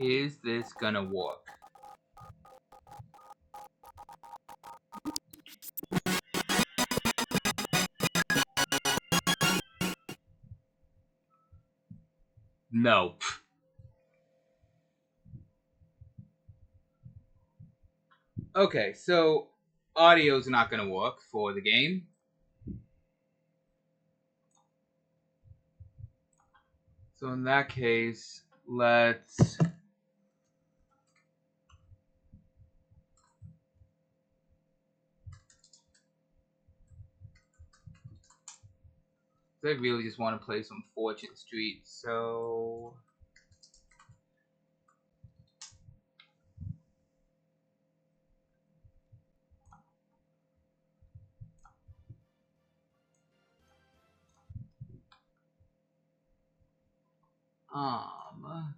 Is this gonna work? No. Okay, so audio's not gonna work for the game. So in that case, let's I really just want to play some Fortune Street, so um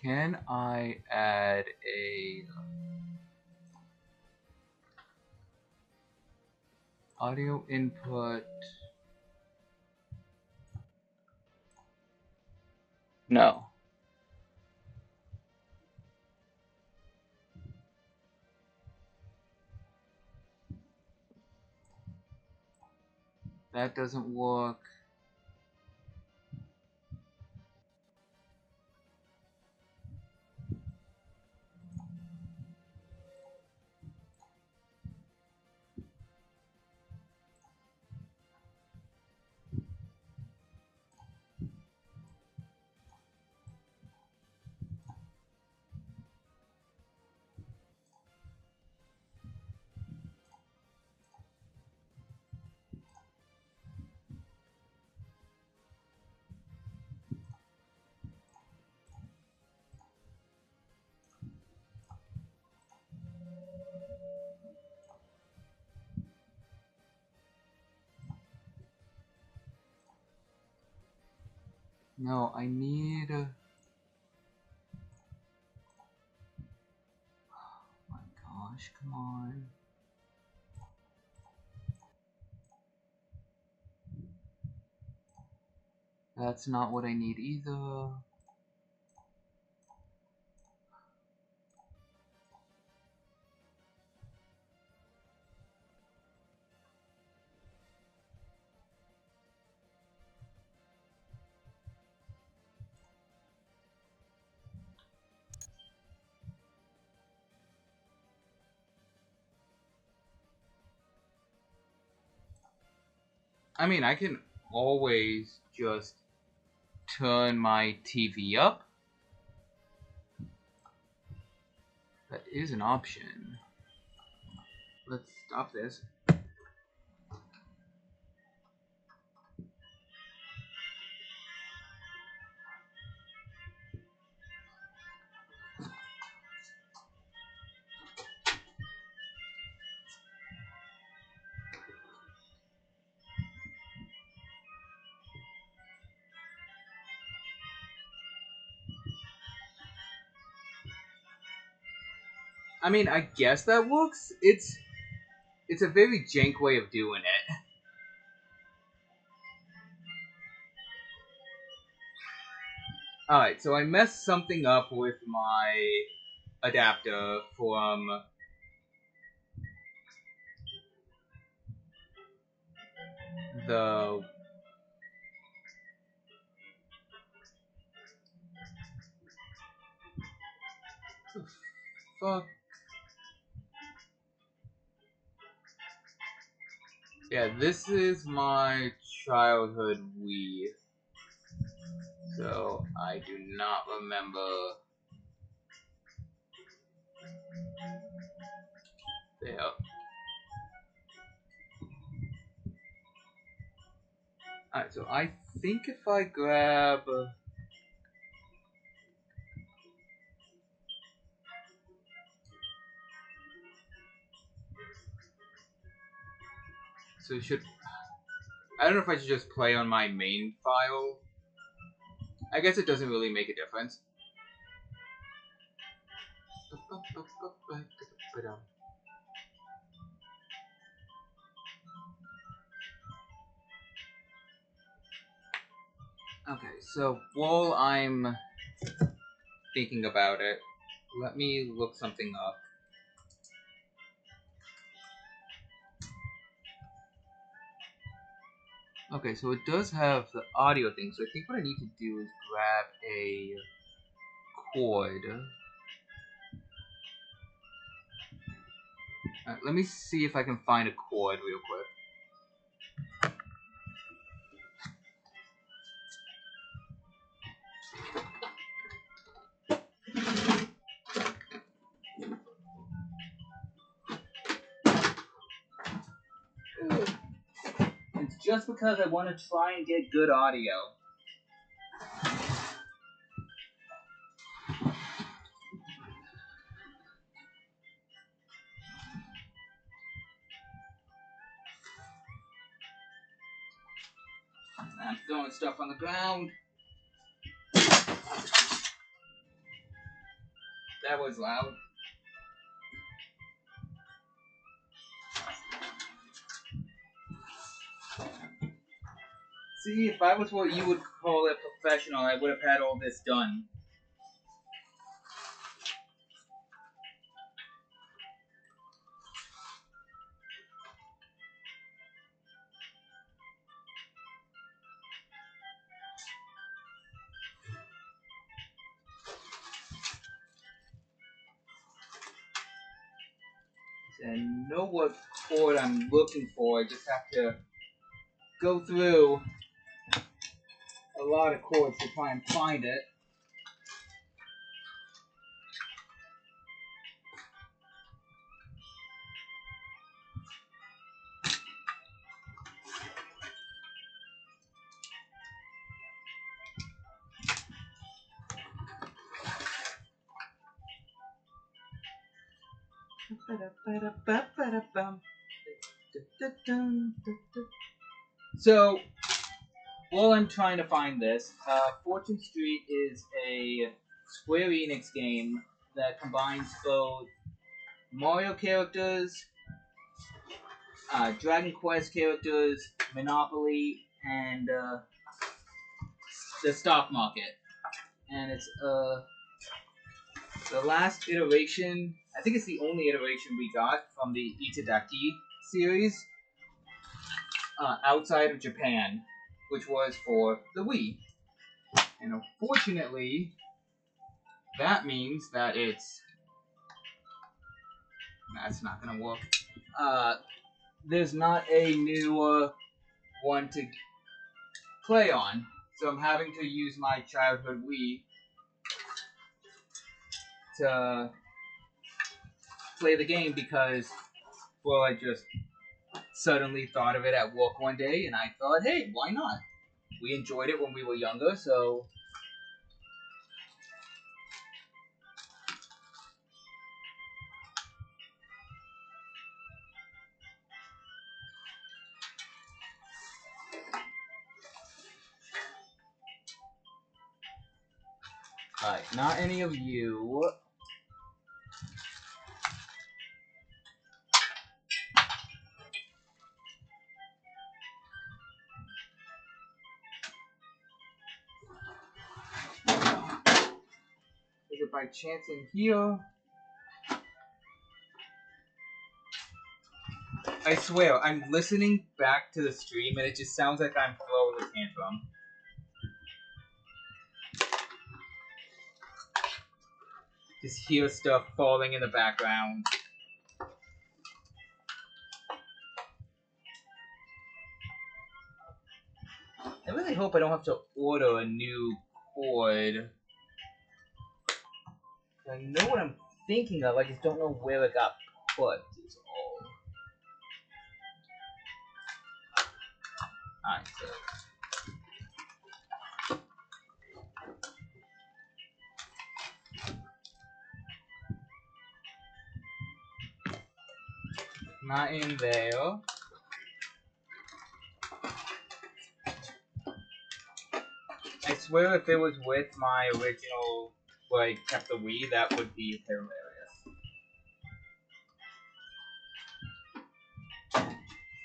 can I add a audio input? No. That doesn't work. No, I need oh my gosh, come on. That's not what I need either. I mean, I can always just turn my TV up. That is an option. Let's stop this. I mean, I guess that works. It's a very jank way of doing it. Alright, so I messed something up with my adapter from the fuck. Yeah, this is my childhood Wii. So I do not remember. There. Alright, so I think if I grab. So should. I don't know if I should just play on my main file. I guess it doesn't really make a difference. Okay, so while I'm thinking about it, let me look something up. Okay, so it does have the audio thing, so I think what I need to do is grab a cord. Let me see if I can find a cord real quick. It's just because I want to try and get good audio. I'm throwing stuff on the ground. That was loud. See, if I was what you would call a professional, I would have had all this done. And know what chord I'm looking for. I just have to go through a lot of chords to try and find it. So, while I'm trying to find this, Fortune Street is a Square Enix game that combines both Mario characters, Dragon Quest characters, Monopoly, and the stock market. And it's the last iteration. I think it's the only iteration we got from the Itadaki series outside of Japan, which was for the Wii. And unfortunately, that means that that's not gonna work. There's not a new one to play on, so I'm having to use my childhood Wii to play the game because, well, I just suddenly thought of it at work one day, and I thought, hey, why not? We enjoyed it when we were younger, so... Alright, not any of you. Is it by chance in here? I swear, I'm listening back to the stream and it just sounds like I'm throwing a tantrum. Just hear stuff falling in the background. I really hope I don't have to order a new cord. I know what I'm thinking of, I just don't know where it got put. Is all. Alright, so. Not in there. I swear if it was with my original, where I kept the Wii, that would be hilarious.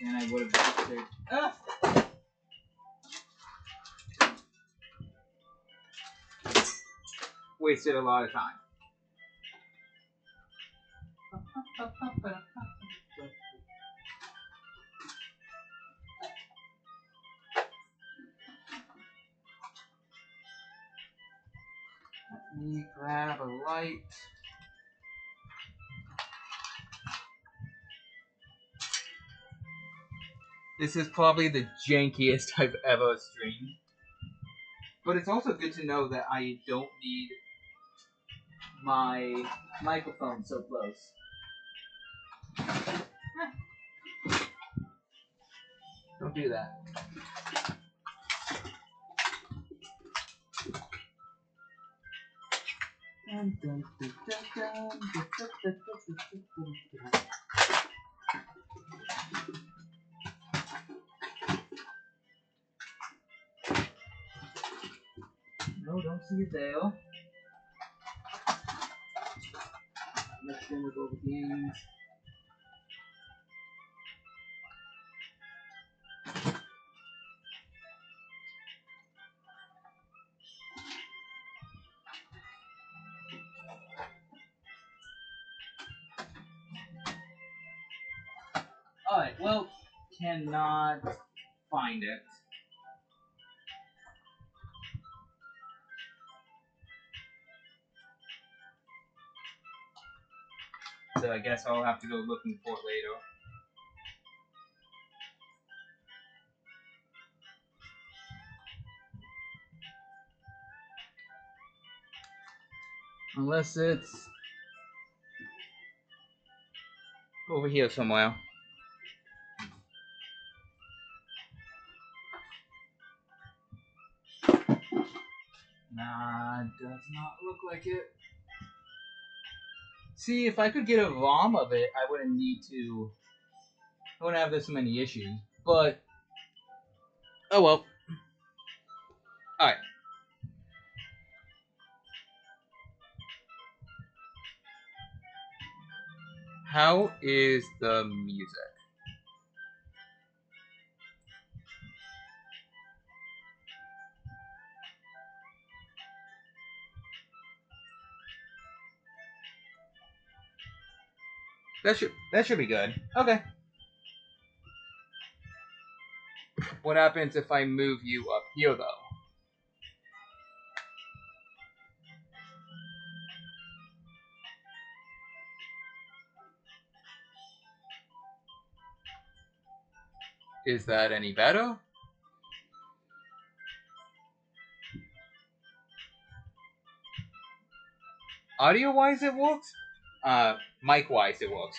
And I would have just said, ah! wasted a lot of time. Let me grab a light. This is probably the jankiest I've ever streamed. But it's also good to know that I don't need my microphone so close. Don't do that. No, don't see it there. Let's go with all the games. Alright, well, cannot find it. So I guess I'll have to go looking for it later. Unless it's over here somewhere. Nah, does not look like it. See, if I could get a ROM of it, I wouldn't need to. I wouldn't have this many issues. But oh well. Alright. How is the music? That should be good. Okay. What happens if I move you up here though? Is that any better? Audio wise it works. Mic wise it works.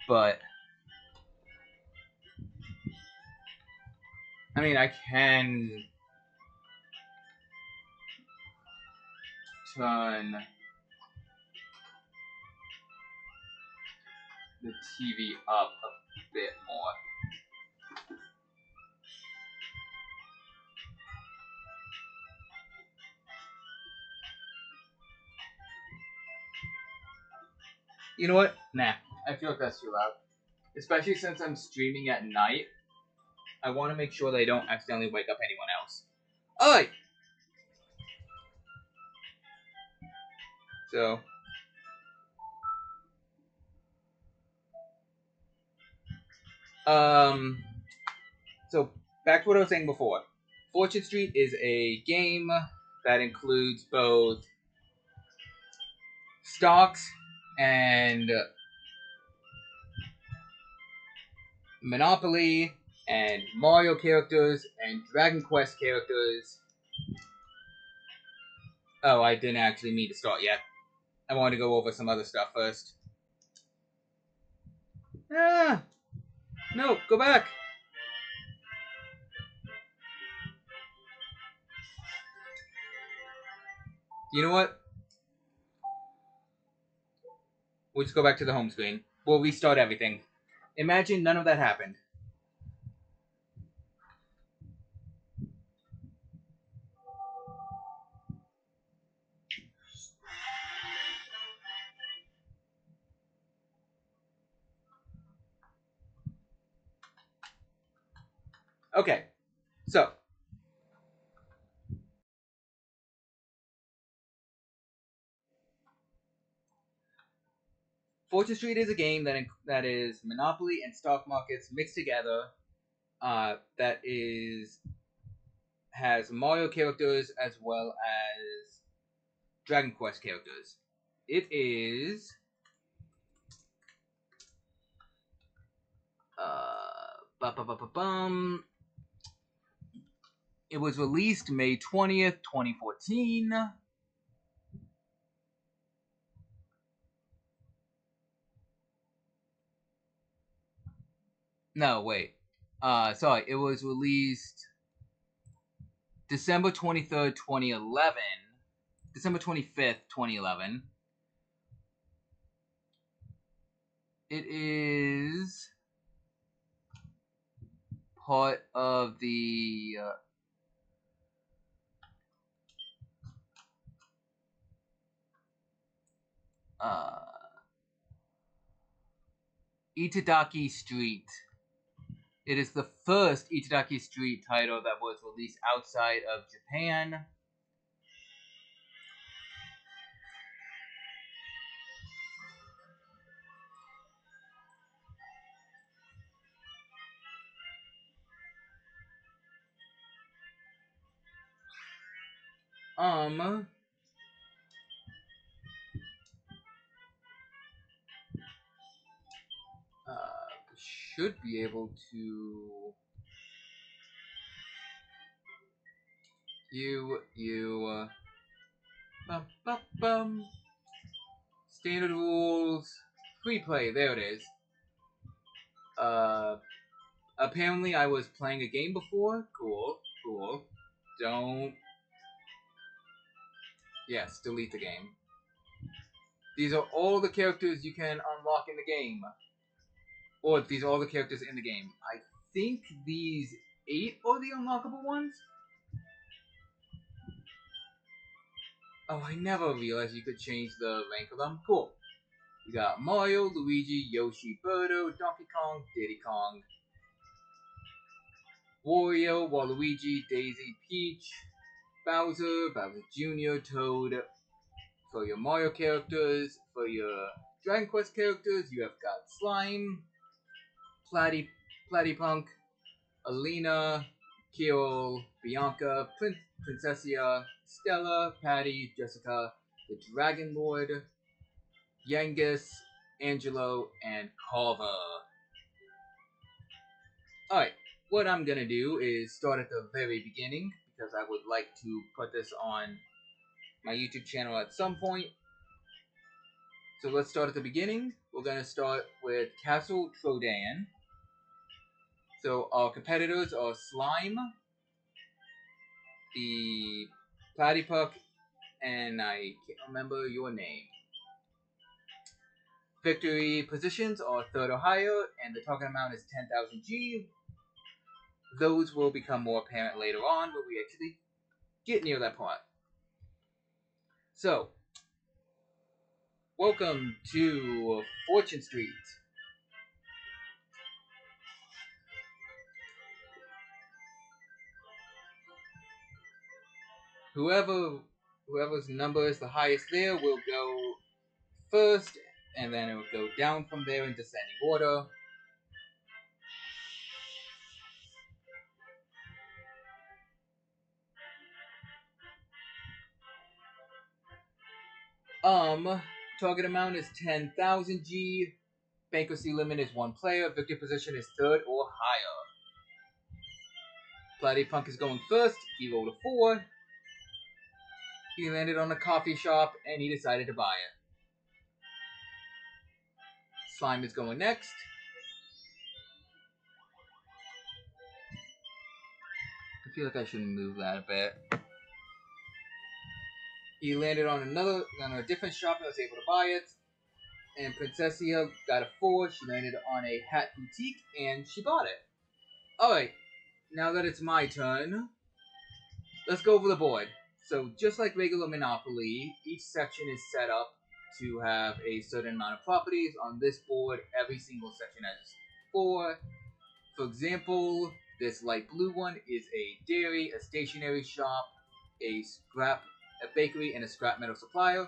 But I mean I can turn the TV up a bit more. You know what? Nah, I feel like that's too loud. Especially since I'm streaming at night. I want to make sure they don't accidentally wake up anyone else. Alright! So. So, back to what I was saying before. Fortune Street is a game that includes both stocks and Monopoly and Mario characters and Dragon Quest characters. Oh, I didn't actually mean to start yet. I wanted to go over some other stuff first. Ah! No, go back! You know what? We'll just go back to the home screen. We'll restart everything. Imagine none of that happened. Okay, so Fortune Street is a game that is Monopoly and stock markets mixed together. That has Mario characters as well as Dragon Quest characters. It is it was released May 20th, 2014. No, wait. Sorry, it was released December 23rd, 2011. December 25th, 2011. It is part of the Itadaki Street. It is the first Itadaki Street title that was released outside of Japan. Should be able to standard rules, free play, there it is. Apparently I was playing a game before. Cool. Don't. Yes, delete the game. These are all the characters you can unlock in the game. Or these are all the characters in the game. I think these 8 are the unlockable ones. Oh, I never realized you could change the rank of them. Cool. You got Mario, Luigi, Yoshi, Birdo, Donkey Kong, Diddy Kong, Wario, Waluigi, Daisy, Peach, Bowser, Bowser Jr., Toad. For your Mario characters, for your Dragon Quest characters, you have got Slime, Platypunk, Alina, Kirill, Bianca, Princessia, Stella, Patty, Jessica, the Dragon Lord, Yangus, Angelo, and Carver. Alright, what I'm gonna do is start at the very beginning, because I would like to put this on my YouTube channel at some point. So let's start at the beginning. We're gonna start with Castle Trodain. So our competitors are Slime, the Platypunk, and I can't remember your name. Victory positions are 3rd or higher, and the target amount is 10,000 G. Those will become more apparent later on when we actually get near that part. So, welcome to Fortune Street. Whoever's number is the highest there will go first, and then it will go down from there in descending order. Target amount is 10,000 G. Bankruptcy limit is 1 player. Victory position is 3rd or higher. Platypunk is going first. He rolled a 4. He landed on a coffee shop and he decided to buy it. Slime is going next. I feel like I should move that a bit. He landed on a different shop and was able to buy it. And Princessia got a 4. She landed on a hat boutique and she bought it. Alright, now that it's my turn, let's go over the board. So just like regular Monopoly, each section is set up to have a certain amount of properties. On this board, every single section has 4. For example, this light blue one is a dairy, a stationery shop, a bakery, and a scrap metal supplier.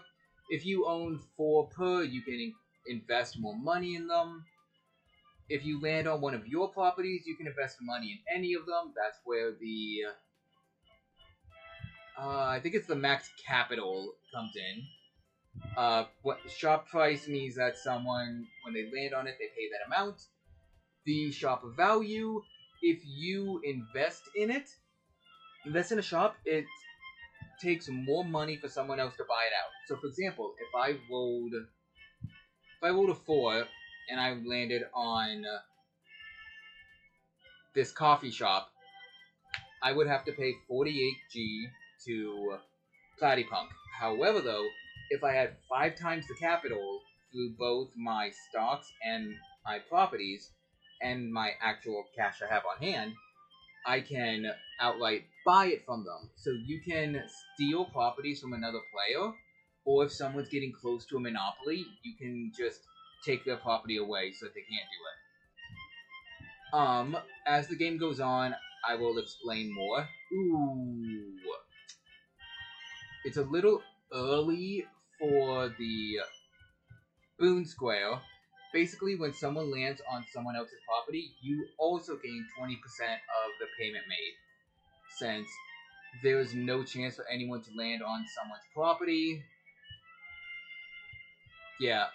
If you own 4 per, you can invest more money in them. If you land on one of your properties, you can invest money in any of them. That's where the I think it's the max capital comes in. What shop price means that someone, when they land on it, they pay that amount. The shop value, if you invest in a shop, it takes more money for someone else to buy it out. So, for example, if I rolled a 4 and I landed on this coffee shop, I would have to pay 48G to Platypunk. However, though, if I had 5 times the capital through both my stocks and my properties and my actual cash I have on hand, I can outright buy it from them. So you can steal properties from another player, or if someone's getting close to a monopoly, you can just take their property away so that they can't do it. As the game goes on, I will explain more. Ooh. It's a little early for the Boon Square. Basically, when someone lands on someone else's property, you also gain 20% of the payment made. Since there is no chance for anyone to land on someone's property. Yeah,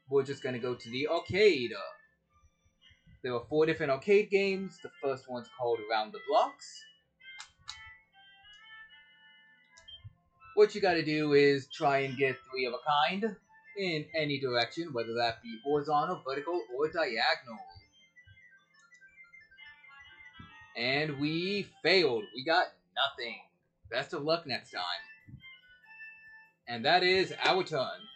we're just gonna go to the arcade. There are 4 different arcade games. The first one's called Around the Blocks. What you gotta do is try and get 3 of a kind in any direction, whether that be horizontal, vertical, or diagonal. And we failed. We got nothing. Best of luck next time. And that is our turn.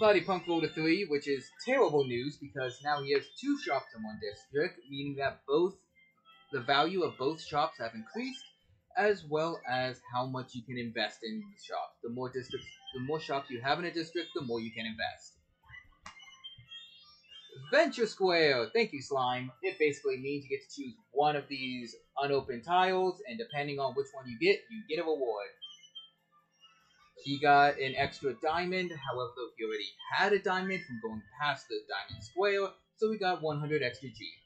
Platypunk rolled a 3, which is terrible news because now he has 2 shops in one district, meaning that both the value of both shops have increased, as well as how much you can invest in the shops. The more shops you have in a district, the more you can invest. Venture Square! Thank you, Slime. It basically means you get to choose one of these unopened tiles, and depending on which one you get a reward. He got an extra diamond, however, he already had a diamond from going past the diamond square, so we got 100 extra G.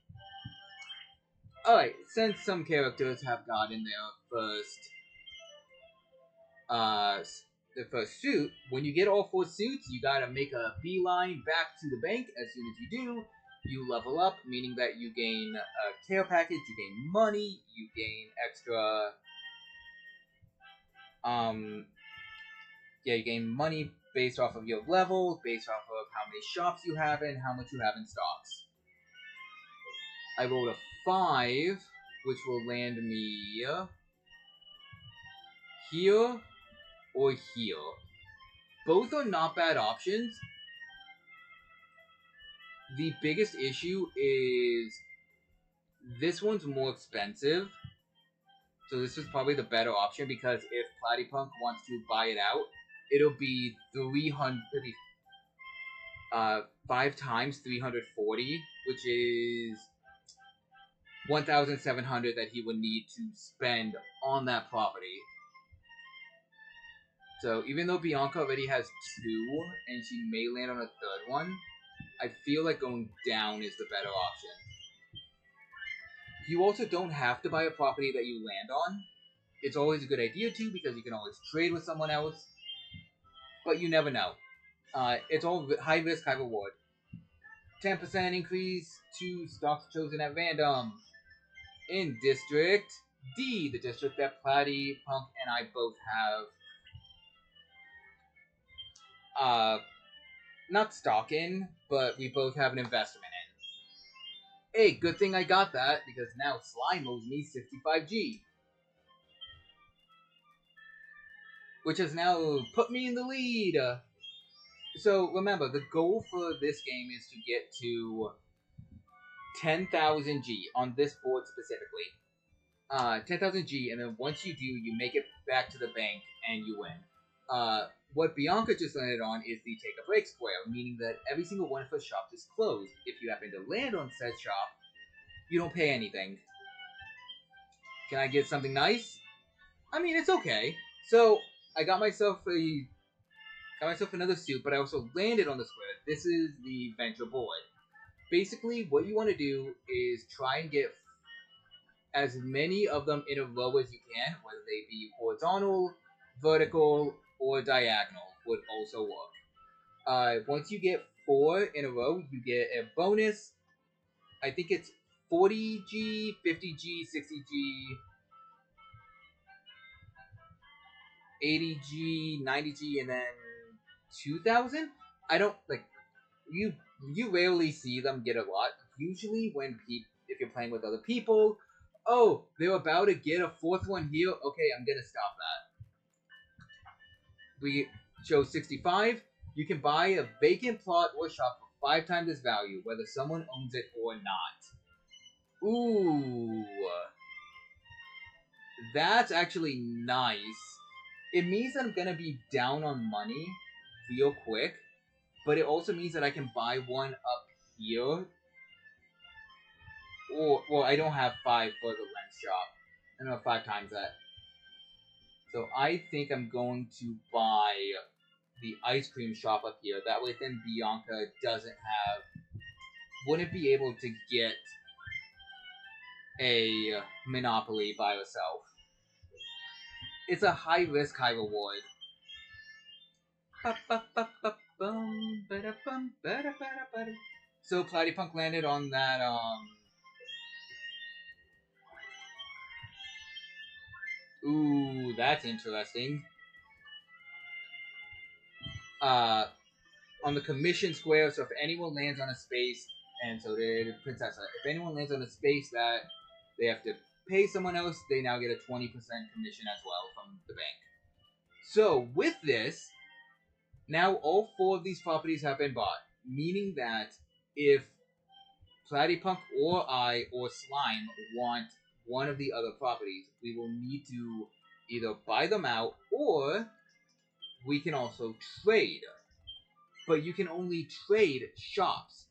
Alright, since some characters have gotten their first suit, when you get all 4 suits, you gotta make a beeline back to the bank. As soon as you do, you level up, meaning that you gain a care package, you gain money, you gain extra, you gain money based off of your level, based off of how many shops you have and how much you have in stocks. I rolled a 5, which will land me here or here. Both are not bad options. The biggest issue is this one's more expensive. So this is probably the better option because if Platypunk wants to buy it out, it'll be 5 times 340, which is 1,700 that he would need to spend on that property. So even though Bianca already has 2, and she may land on a 3rd one, I feel like going down is the better option. You also don't have to buy a property that you land on. It's always a good idea to, because you can always trade with someone else. But you never know. It's all high risk, high reward. 10% increase to stocks chosen at random. In District D, the district that Platypunk and I both have not stock in, but we both have an investment in. Hey, good thing I got that, because now Slime owes me 65G. Which has now put me in the lead. So, remember, the goal for this game is to get to 10,000 G on this board specifically. 10,000 G, and then once you do, you make it back to the bank, and you win. What Bianca just landed on is the Take a Break Square, meaning that every single one of her shops is closed. If you happen to land on said shop, you don't pay anything. Can I get something nice? I mean, it's okay. So, I got myself a got myself another suit, but I also landed on the square. This is the venture board. Basically, what you want to do is try and get as many of them in a row as you can, whether they be horizontal, vertical, or diagonal would also work. Once you get 4 in a row, you get a bonus. I think it's 40G, 50G, 60G, 80G, 90G, and then 2000. I don't like you. You rarely see them get a lot. Usually, if you're playing with other people, oh, they're about to get a 4th one here. Okay, I'm gonna stop that. We show 65. You can buy a vacant plot or shop for 5 times its value, whether someone owns it or not. Ooh, that's actually nice. It means that I'm gonna be down on money real quick, but it also means that I can buy one up here. Or, well, I don't have 5 for the lens shop. I don't have 5 times that. So I think I'm going to buy the ice cream shop up here. That way then Bianca wouldn't be able to get a Monopoly by herself. It's a high risk, high reward. So Platypunk landed on that, Ooh, that's interesting. On the commission square, so if anyone lands on a space, and so did Princessa, if anyone lands on a space that they have to pay someone else, they now get a 20% commission as well from the bank. So, with this, now all 4 of these properties have been bought, meaning that if Platypunk or I or Slime want one of the other properties, we will need to either buy them out or we can also trade. But you can only trade shops.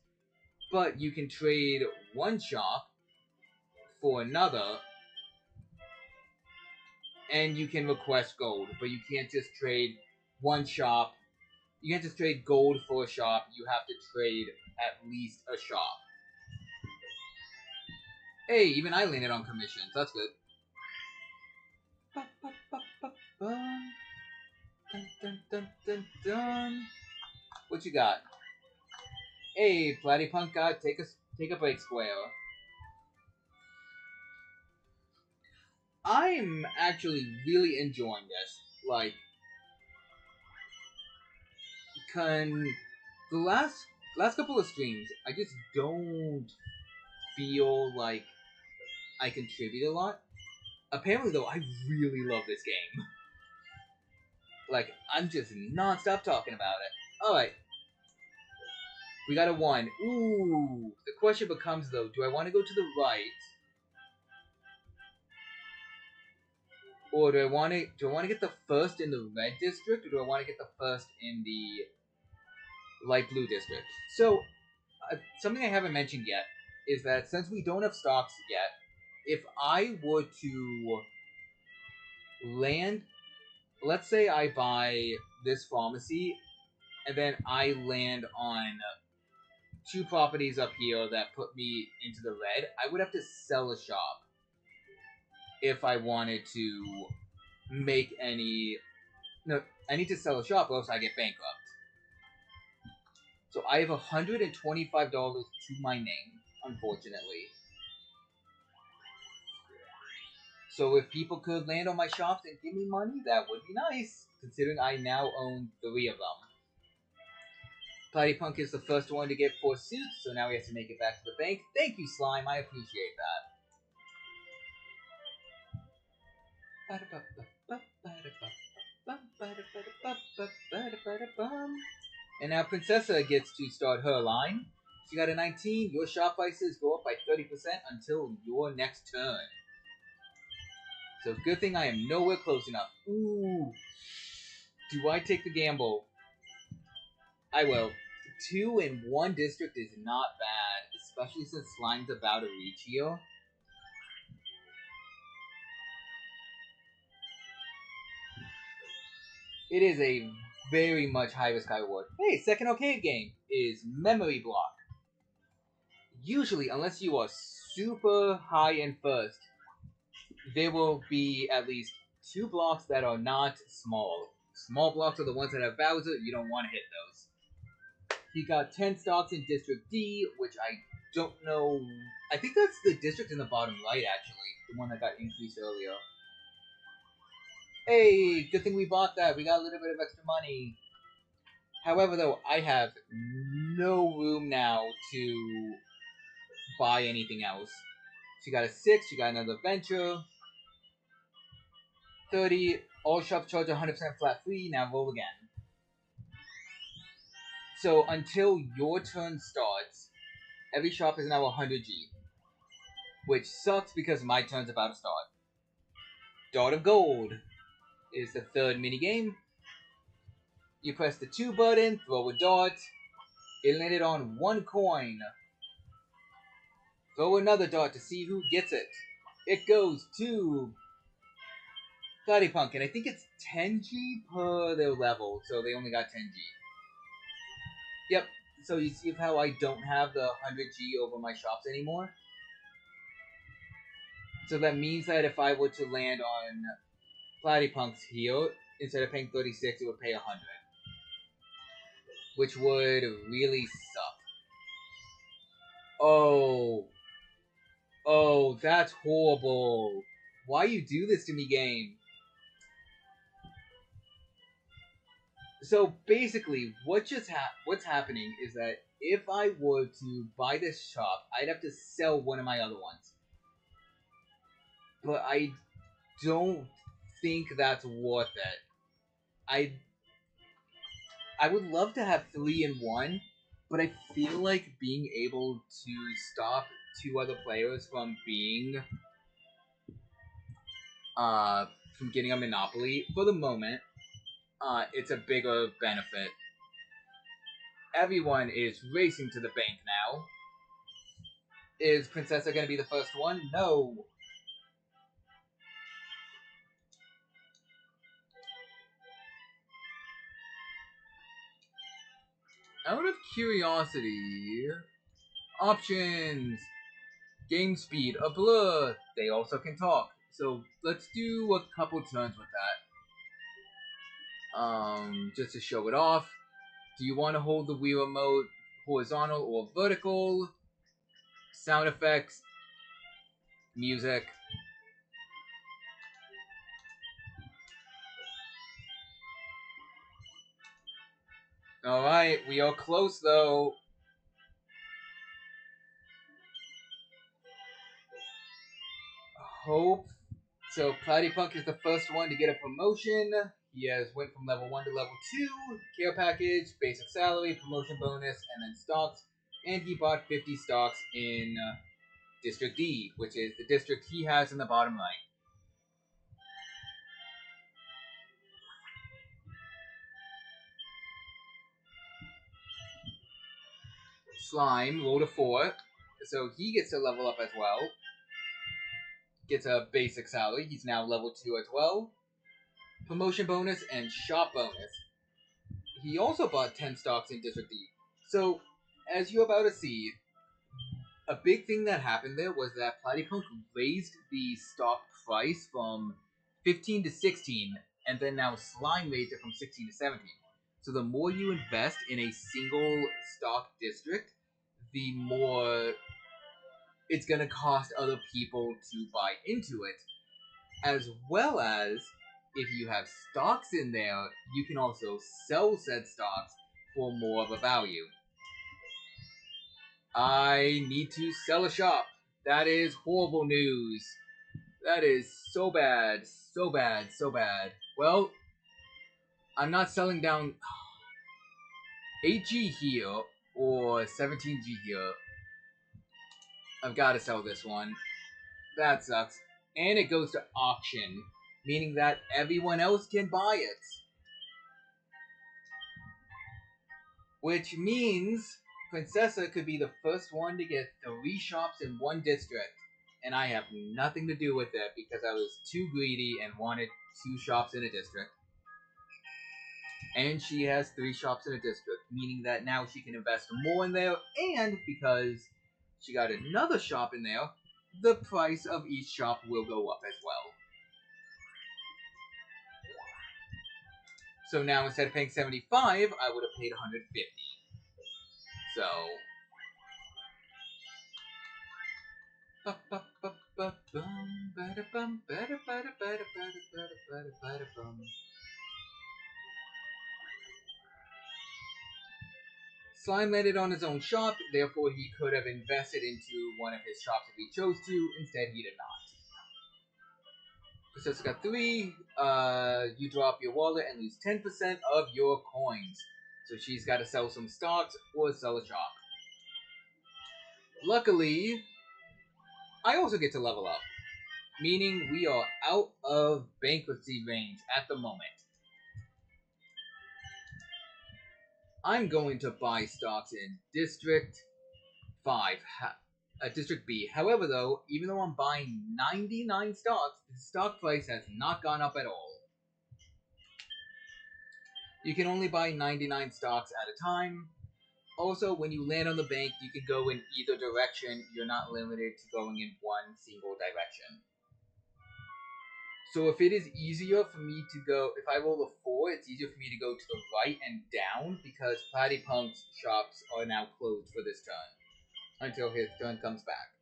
But you can trade one shop for another, and you can request gold. But you can't just trade one shop. You can't just trade gold for a shop. You have to trade at least a shop. Hey, even I landed on commissions. That's good. Dun, dun, dun, dun, dun. What you got? Hey, Platypunk God, take a break, Square. I'm actually really enjoying this. Like, the last couple of streams, I just don't feel like I contribute a lot. Apparently, though, I really love this game. Like, I'm just non-stop talking about it. Alright. We got a 1. Ooh. The question becomes, though, do I want to go to the right? Or do I want to get the first in the red district, or do I want to get the first in the light blue district? So, something I haven't mentioned yet is that since we don't have stocks yet, if I were to land, let's say I buy this pharmacy, and then I land on 2 properties up here that put me into the red, I would have to sell a shop if I wanted to make any... No, I need to sell a shop or else I get bankrupt. So I have $125 to my name, unfortunately. So if people could land on my shops and give me money, that would be nice, considering I now own 3 of them. Platypunk is the first one to get 4 suits, so now he has to make it back to the bank. Thank you, Slime, I appreciate that. And now Princessa gets to start her line. She got a 19. Your shop prices go up by 30% until your next turn. So good thing I am nowhere close enough. Ooh. Do I take the gamble? I will. 2 in 1 district is not bad, especially since Slime's about to reach here. It is a very much high risk, high reward. Hey, second arcade game is Memory Block. Usually, unless you are super high in first, there will be at least 2 blocks that are not small. Small blocks are the ones that have Bowser. You don't want to hit those. He got 10 stocks in District D, which I don't know. I think that's the district in the bottom right, actually. The one that got increased earlier. Hey, good thing we bought that. We got a little bit of extra money. However, though, I have no room now to buy anything else. She got a 6, she got another venture. 30, all shops charge 100% flat fee, now roll again. So until your turn starts, every shop is now 100G. Which sucks because my turn's about to start. Dart of Gold is the third minigame. You press the 2 button, throw a dart. It landed on 1 coin. Throw another dart to see who gets it. It goes to Punk, and I think it's 10G per their level, so they only got 10G. Yep, so you see how I don't have the 100G over my shops anymore? So that means that if I were to land on Platypunks here, instead of paying 36, it would pay 100. Which would really suck. Oh. Oh, that's horrible. Why you do this to me, game? So basically, what's happening is that if I were to buy this shop, I'd have to sell one of my other ones. But I don't think that's worth it. I would love to have 3 in 1, but I feel like being able to stop 2 other players from being from getting a monopoly for the moment, it's a bigger benefit. Everyone is racing to the bank now. Is Princessa going to be the first one? No. Out of curiosity, options, game speed, a blur. They also can talk. So let's do a couple turns with that. Just to show it off. Do you want to hold the Wii Remote horizontal or vertical? Sound effects, music. Alright, we are close though. Hope. So Platypunk is the first one to get a promotion. He has went from level 1 to level 2. Care package, basic salary, promotion bonus, and then stocks. And he bought 50 stocks in District D, which is the district he has in the bottom right. Slime rolled a 4, so he gets to level up as well. Gets a basic salary. He's now level 2 as well. Promotion bonus and shop bonus. He also bought 10 stocks in District D. So, as you're about to see, a big thing that happened there was that Platypunk raised the stock price from 15 to 16, and then now Slime raised it from 16 to 17. So the more you invest in a single stock district, the more it's going to cost other people to buy into it. As well as, if you have stocks in there, you can also sell said stocks for more of a value. I need to sell a shop. That is horrible news. That is so bad. So bad. So bad. Well, I'm not selling down 8G here or 17G here. I've got to sell this one. That sucks. And it goes to auction, meaning that everyone else can buy it. Which means Princessa could be the first one to get 3 shops in one district. And I have nothing to do with it because I was too greedy and wanted 2 shops in a district. And she has 3 shops in a district, meaning that now she can invest more in there, and because she got another shop in there, the price of each shop will go up as well. So now instead of paying 75, I would have paid 150. So Slime landed on his own shop, therefore he could have invested into one of his shops if he chose to. Instead, he did not. Princess got 3. You drop your wallet and lose 10% of your coins. So she's got to sell some stocks or sell a shop. Luckily, I also get to level up, meaning we are out of bankruptcy range at the moment. I'm going to buy stocks in District 5, District B. However, though, even though I'm buying 99 stocks, the stock price has not gone up at all. You can only buy 99 stocks at a time. Also, when you land on the bank, you can go in either direction. You're not limited to going in one single direction. So if it is easier for me to go, if I roll a 4, it's easier for me to go to the right and down because Platypunk's shops are now closed for this turn until his turn comes back.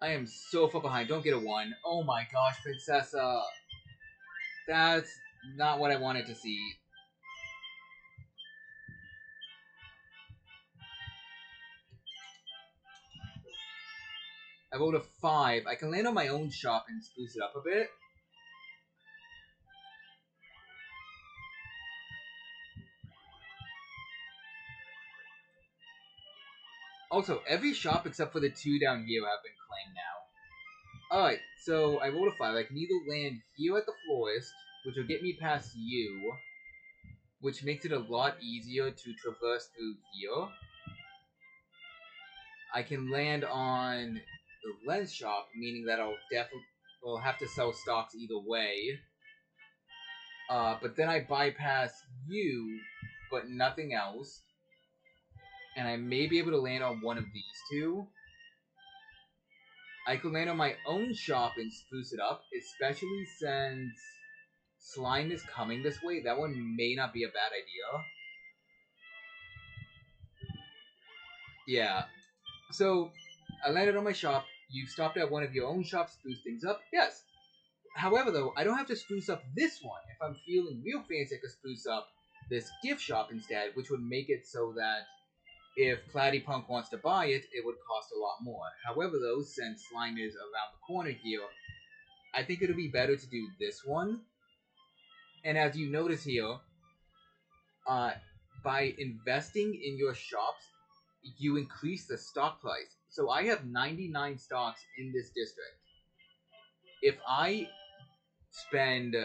I am so far behind. Don't get a 1. Oh my gosh, Princessa. That's not what I wanted to see. I rolled a 5. I can land on my own shop and spruce it up a bit. Also, every shop except for the 2 down here have been claimed now. Alright, so I rolled a 5. I can either land here at the florist, which will get me past you, which makes it a lot easier to traverse through here. I can land on the lens shop, meaning that I'll have to sell stocks either way. But then I bypass you, but nothing else. And I may be able to land on one of these 2. I could land on my own shop and spruce it up, especially since Slime is coming this way. That one may not be a bad idea. Yeah. So, I landed on my shop. You stopped at one of your own shops, spruce things up. Yes. However, though, I don't have to spruce up this one. If I'm feeling real fancy, I could spruce up this gift shop instead, which would make it so that if Platypunk wants to buy it, it would cost a lot more. However, though, since Slime is around the corner here, I think it would be better to do this one. And as you notice here, by investing in your shops, you increase the stock price. So I have 99 stocks in this district. If I spend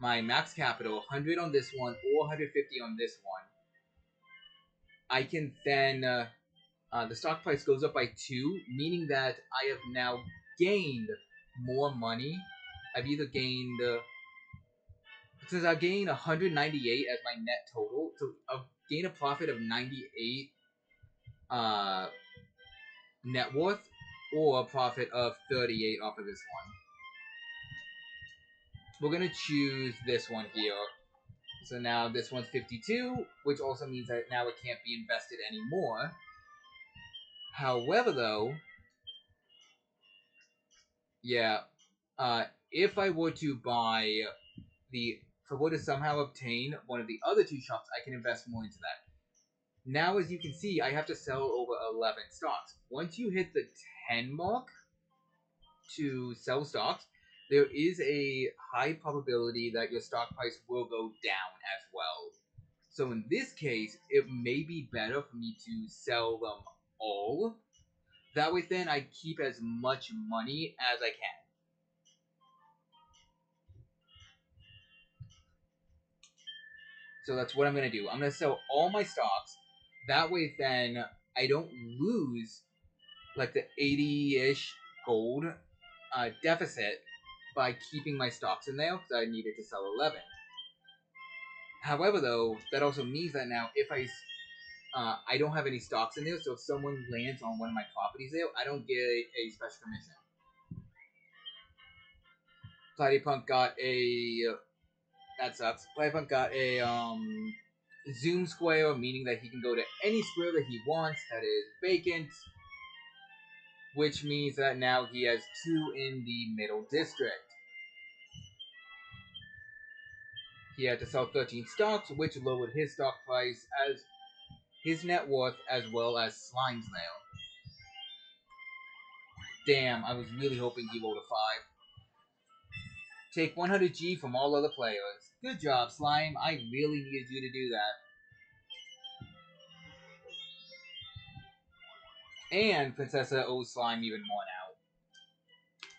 my max capital, 100 on this one or 150 on this one, I can then, the stock price goes up by 2, meaning that I have now gained more money. I've either gained, since I gained 198 as my net total, so I'll gain a profit of 98 net worth, or a profit of 38 off of this one. We're going to choose this one here. So now this one's 52, which also means that now it can't be invested anymore. However, though, yeah, if I were to buy if I were to somehow obtain one of the other 2 shops, I can invest more into that. Now, as you can see, I have to sell over 11 stocks. Once you hit the 10 mark to sell stocks, there is a high probability that your stock price will go down as well. So in this case, it may be better for me to sell them all. That way then I keep as much money as I can. So that's what I'm going to do. I'm going to sell all my stocks. That way then I don't lose like the 80-ish gold deficit by keeping my stocks in there because I needed to sell 11. However, though, that also means that now if I don't have any stocks in there, so if someone lands on one of my properties there, I don't get a special commission. Platypunk got a... that sucks. Platypunk got a zoom square, meaning that he can go to any square that he wants that is vacant, which means that now he has 2 in the middle district. He had to sell 13 stocks, which lowered his stock price as his net worth as well as Slime's now. Damn, I was really hoping he rolled a 5. Take 100G from all other players. Good job, Slime. I really needed you to do that. And Princessa owes Slime even more now.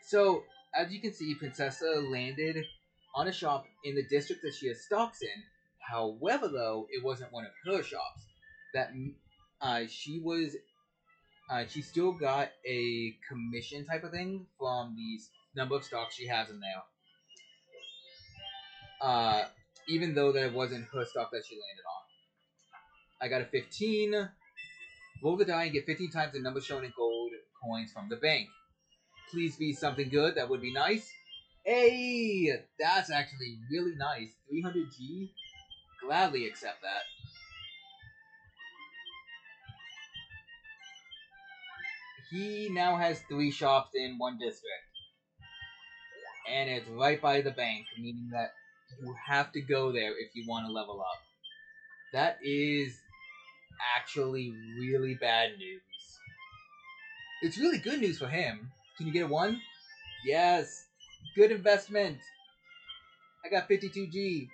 So, as you can see, Princessa landed on a shop in the district that she has stocks in. However, though, it wasn't one of her shops. That she still got a commission type of thing from the number of stocks she has in there. Even though that wasn't her stock that she landed on. I got a 15. Roll the die and get 15 times the number shown in gold coins from the bank. Please be something good. That would be nice. Hey, that's actually really nice. 300G. Gladly accept that. He now has 3 shops in 1 district. And it's right by the bank, meaning that you have to go there if you want to level up. That is actually really bad news. It's really good news for him. Can you get a 1? Yes. Good investment. I got 52G.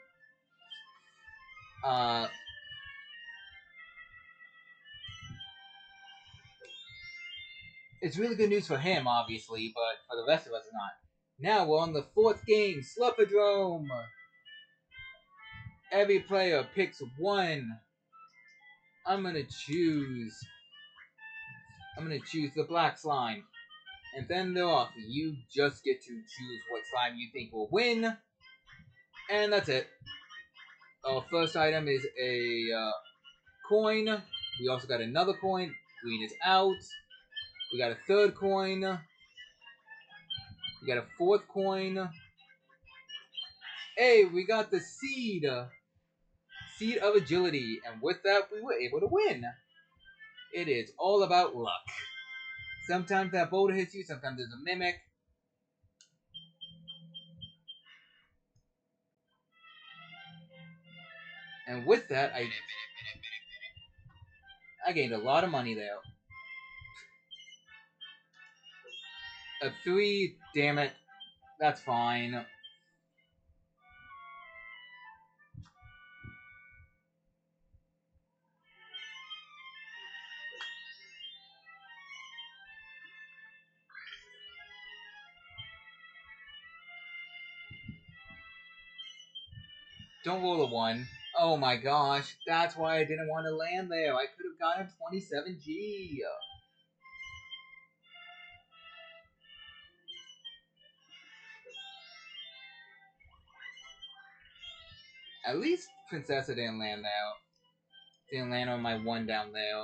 It's really good news for him, obviously, but for the rest of us, it's not. Now we're on the 4th game, Slurpodrome. Every player picks 1. I'm gonna choose the black slime. And then they're off. You just get to choose what slime you think will win. And that's it. Our first item is a coin. We also got another coin. Green is out. We got a 3rd coin. We got a 4th coin. Hey, we got the seed. Seed of agility. And with that, we were able to win. It is all about luck. Sometimes that boulder hits you, sometimes there's a mimic. And with that, I gained a lot of money there. A 3, damn it. That's fine. Don't roll a 1. Oh my gosh, that's why I didn't want to land there. I could have gotten 27G. At least Princessa didn't land there. Didn't land on my 1 down there.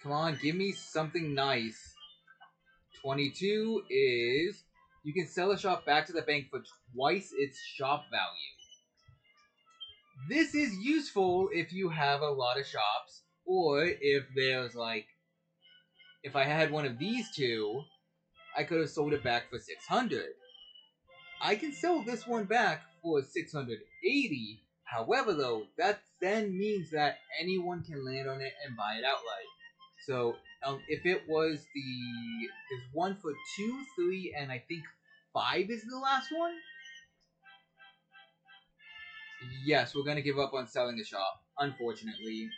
Come on, give me something nice. 22 is... You can sell a shop back to the bank for twice its shop value. This is useful if you have a lot of shops, or if there's like... If I had one of these 2, I could have sold it back for 600. I can sell this one back for 680. However, though, that then means that anyone can land on it and buy it outright. So, if it was there's one for 2, 3, and I think 5 is the last one? Yes, we're gonna give up on selling the shop, unfortunately.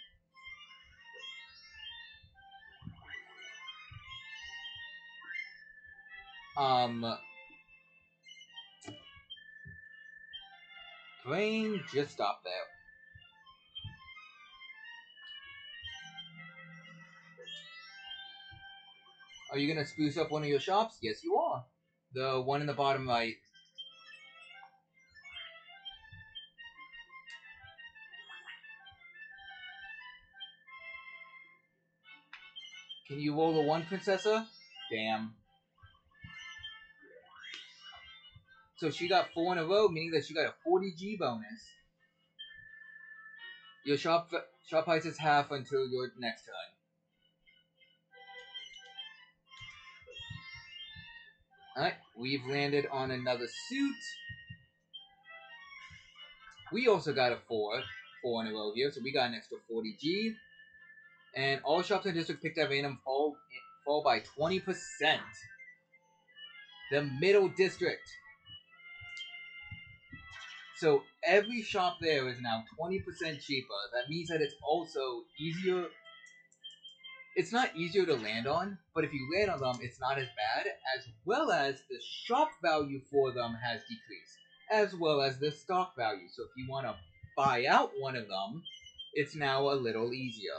Brain, just stop there. Are you gonna spruce up one of your shops? Yes, you are. The one in the bottom right. Can you roll a 1, Princessa? Damn. So she got 4 in a row, meaning that she got a 40G bonus. Your shop price is half until your next turn. Alright, we've landed on another suit. We also got a 4 in a row here, so we got an extra 40G. And all shops in the district picked at random fall by 20%. The middle district. So every shop there is now 20% cheaper. That means that it's also easier. It's not easier to land on, but if you land on them, it's not as bad, as well as the shop value for them has decreased, as well as the stock value. So if you want to buy out one of them, it's now a little easier.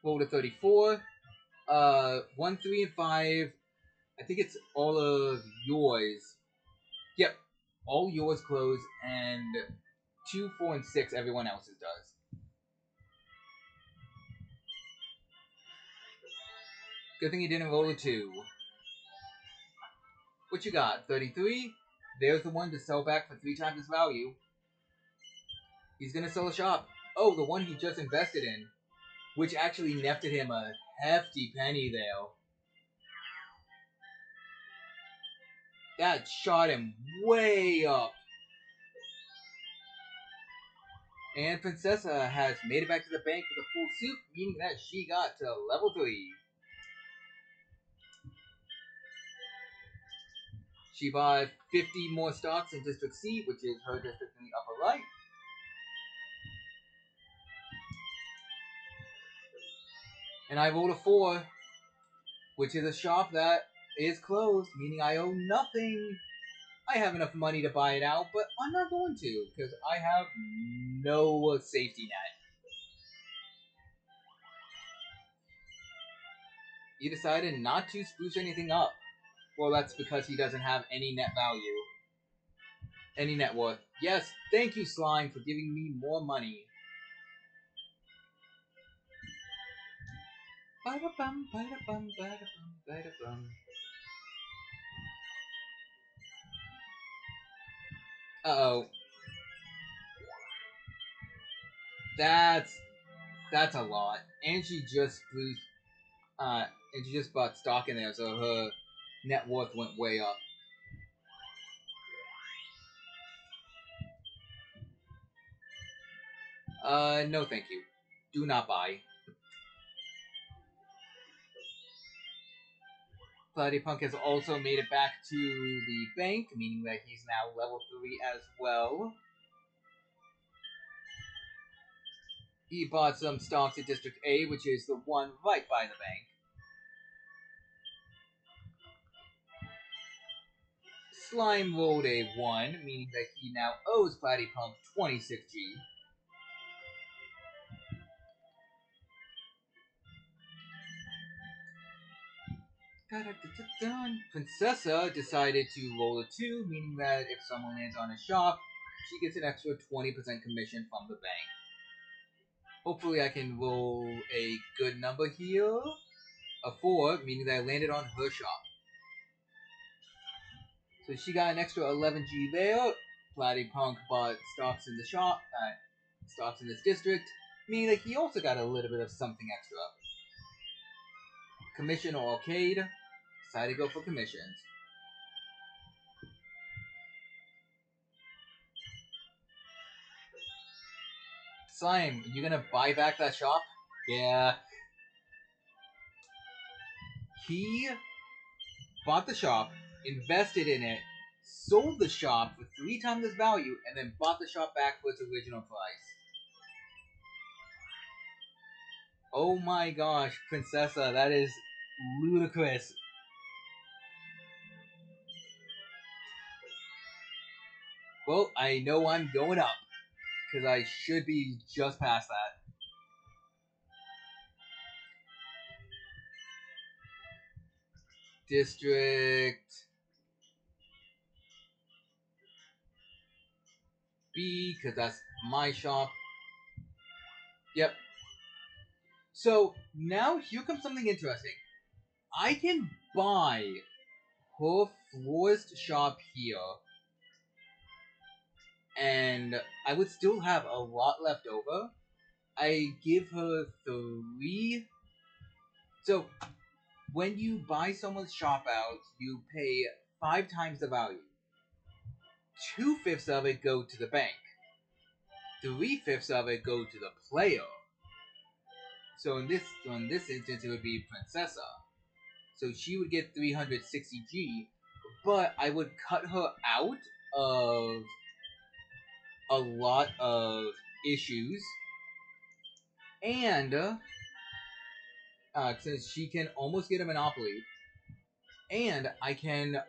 Roll to 34. 1, 3, and 5. I think it's all of yours. Yep. All yours close, and 2, 4, and 6, everyone else's does. Good thing you didn't roll a 2. What you got? 33? There's the one to sell back for 3 times its value. He's gonna sell a shop. Oh, the one he just invested in. Which actually netted him a hefty penny there. That shot him way up. And Princessa has made it back to the bank with a full suit, meaning that she got to level 3. She bought 50 more stocks in District C, which is her district in the upper right. And I rolled a 4, which is a shop that is closed, meaning I owe nothing. I have enough money to buy it out, but I'm not going to, because I have no safety net. He decided not to spruce anything up. Well, that's because he doesn't have any net value. Any net worth. Yes, thank you, Slime, for giving me more money. Bada-bum, bada-bum, bada-bum, bada-bum. Uh-oh. That's a lot. And she just spruced, and she just bought stock in there, so her net worth went way up. No thank you. Do not buy. Punk has also made it back to the bank, meaning that he's now level 3 as well. He bought some stocks at District A, which is the one right by the bank. Slime rolled a 1, meaning that he now owes Punk 26G. Princessa decided to roll a 2, meaning that if someone lands on a shop, she gets an extra 20% commission from the bank. Hopefully I can roll a good number here. A 4, meaning that I landed on her shop. So she got an extra 11G there. Punk bought stocks in the shop, stocks in this district, meaning that he also got a little bit of something extra. Commission or arcade? Decided to go for commissions. Slime, you gonna buy back that shop? Yeah. He bought the shop, invested in it, sold the shop for 3 times its value, and then bought the shop back for its original price. Oh my gosh, Princessa, that is ludicrous. Well, I know I'm going up, because I should be just past that. District B, because that's my shop. Yep. So now here comes something interesting. I can buy her florist shop here, and I would still have a lot left over. I give her 3. So when you buy someone's shop out, you pay 5 times the value. 2/5 of it go to the bank. 3/5 of it go to the player. So in this instance, it would be Princessa. So she would get 360G, but I would cut her out of a lot of issues, and since she can almost get a monopoly, and I can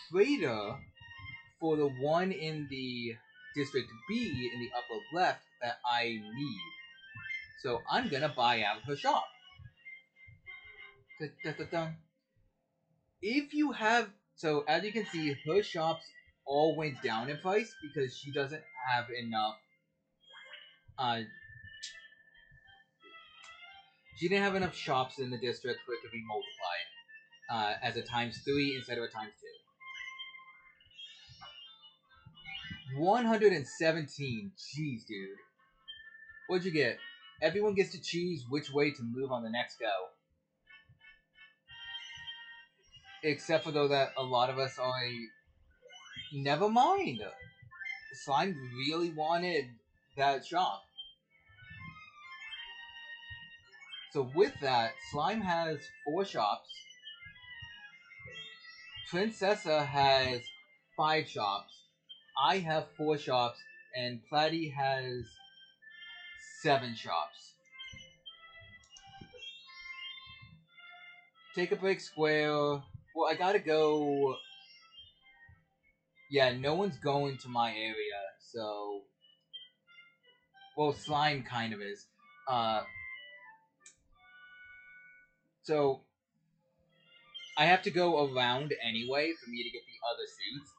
trade her for the one in the District B in the upper left that I need. So I'm gonna buy out her shop. If you have, so as you can see, her shops all went down in price because she doesn't have enough. She didn't have enough shops in the district for it to be multiplied as a ×3 instead of a ×2. 117. Jeez, dude. What'd you get? Everyone gets to choose which way to move on the next go. Except for though that a lot of us are never mind. Slime really wanted that shop. So with that, Slime has 4 shops. Princessa has 5 shops. I have 4 shops, and Platy has 7 shops. Take a break, Square. Well, I gotta go. Yeah, no one's going to my area, so. Well, Slime kind of is. So. I have to go around anyway for me to get the other suits.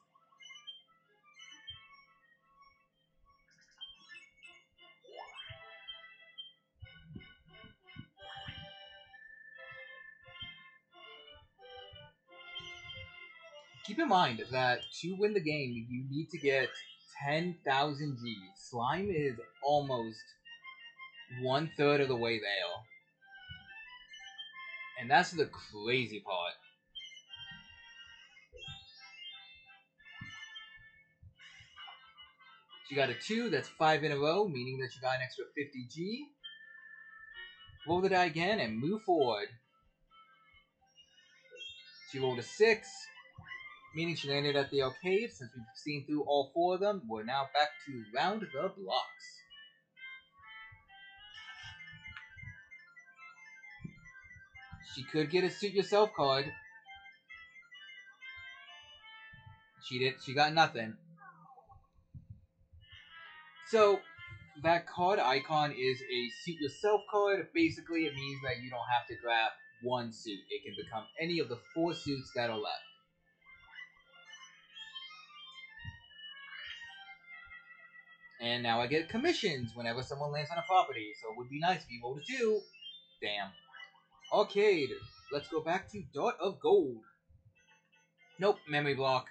Keep in mind that to win the game, you need to get 10,000 G. Slime is almost 1/3 of the way there. And that's the crazy part. She got a 2, that's 5 in a row, meaning that she got an extra 50G. Roll the die again and move forward. She rolled a 6, meaning she landed at the arcade. Since we've seen through all 4 of them, we're now back to round the blocks. She could get a suit yourself card. She got nothing. So that card icon is a suit yourself card. Basically, it means that you don't have to grab one suit. It can become any of the 4 suits that are left. And now I get commissions whenever someone lands on a property, so it would be nice if you rolled a 2. Damn. Arcade. Let's go back to Dart of Gold. Nope, memory block.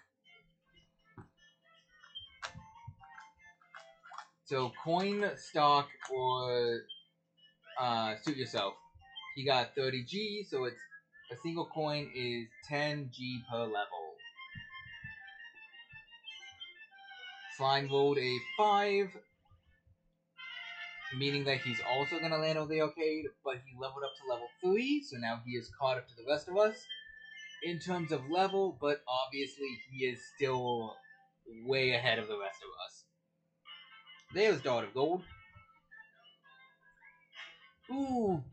So coin, stock, or suit yourself. He got 30G, so it's a single coin is 10G per level. Slime rolled a 5, meaning that he's also going to land on the arcade, but he leveled up to level 3, so now he is caught up to the rest of us in terms of level, but obviously he is still way ahead of the rest of us. There's Dart of Gold. Ooh,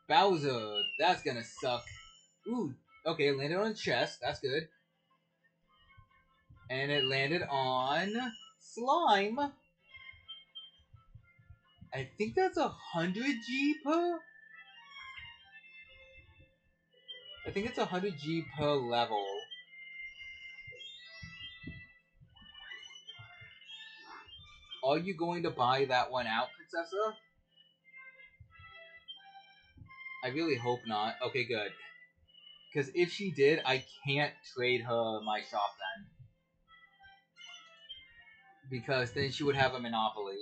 Bowser, that's gonna suck. Ooh, okay, it landed on a chest, that's good. And it landed on Slime. I think that's 100G per? I think it's 100 G per level. Are you going to buy that one out, Princessa? I really hope not. Okay, good. Because if she did, I can't trade her my shop then. Because then she would have a monopoly.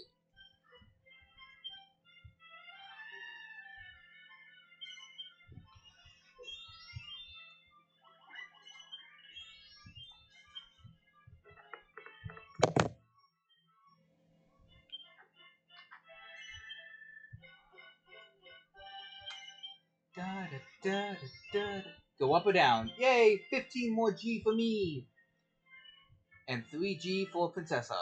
Da, da, da, da, da. Go up or down. Yay! 15 more G for me! And 3 G for Princessa.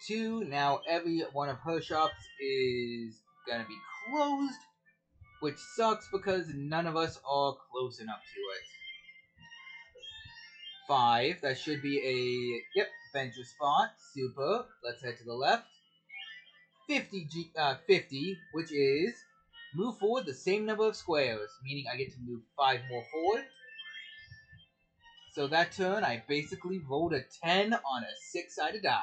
2. Now every one of her shops is gonna be closed. Which sucks because none of us are close enough to it. 5. That should be a, yep, venture spot. Super. Let's head to the left. 50, which is move forward the same number of squares, meaning I get to move 5 more forward. So that turn, I basically rolled a 10 on a 6-sided die.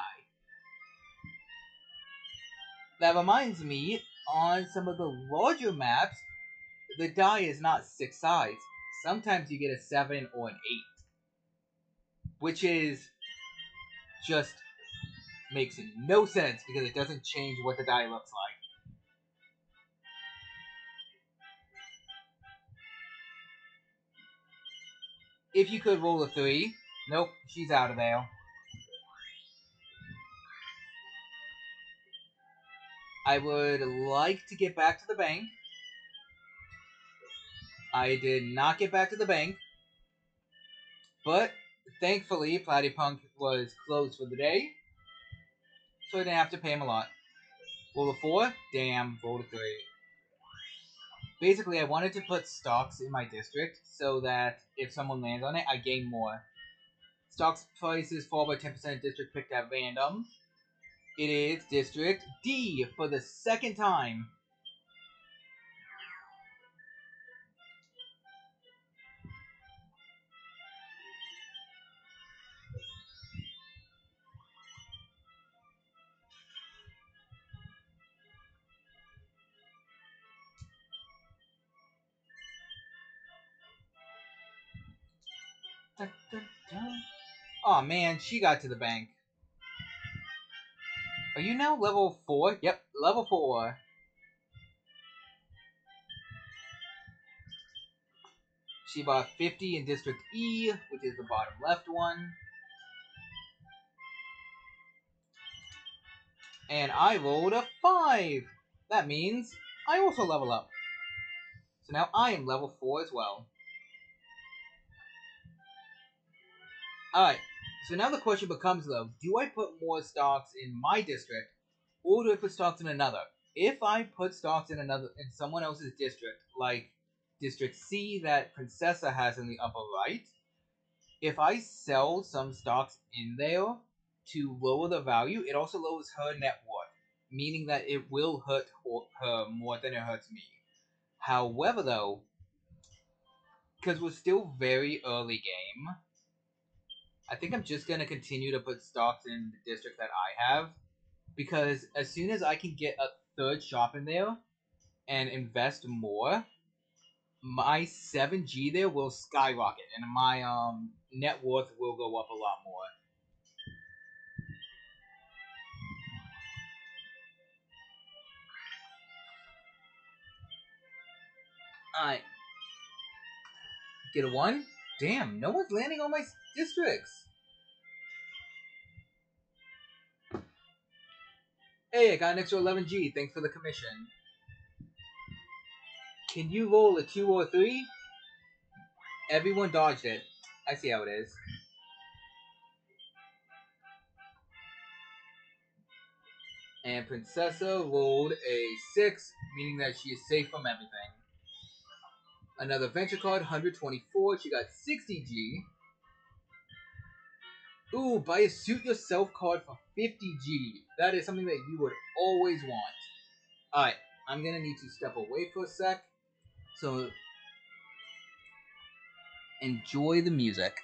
That reminds me, on some of the larger maps, the die is not 6 sides. Sometimes you get a 7 or an 8. Which is just makes no sense because it doesn't change what the die looks like. If you could roll a 3. Nope, she's out of there. I would like to get back to the bank. I did not get back to the bank. But, thankfully, Platypunk was closed for the day. So I didn't have to pay him a lot. Roll a 4? Damn, roll a 3. Basically, I wanted to put stocks in my district so that if someone lands on it, I gain more. Stocks prices fall by 10% district picked at random. It is District D for the second time. Oh man, she got to the bank. Are you now level 4? Yep, level 4. She bought 50 in District E, which is the bottom left one. And I rolled a 5. That means I also level up. So now I am level 4 as well. Alright, so now the question becomes though, do I put more stocks in my district, or do I put stocks in another? If I put stocks in someone else's district, like District C that Princessa has in the upper right, if I sell some stocks in there to lower the value, it also lowers her net worth, meaning that it will hurt her more than it hurts me. However, though, because we're still very early game, I think I'm just going to continue to put stocks in the district that I have, because as soon as I can get a third shop in there and invest more, my 7G there will skyrocket, and my net worth will go up a lot more. Alright. Get a 1? Damn, no one's landing on my districts. Hey, I got an extra 11G. Thanks for the commission. Can you roll a 2 or a 3? Everyone dodged it. I see how it is. And Princessa rolled a 6, meaning that she is safe from everything. Another venture card, 124. She got 60G. Ooh, buy a suit yourself card for 50G. That is something that you would always want. Alright, I'm gonna need to step away for a sec. So, enjoy the music.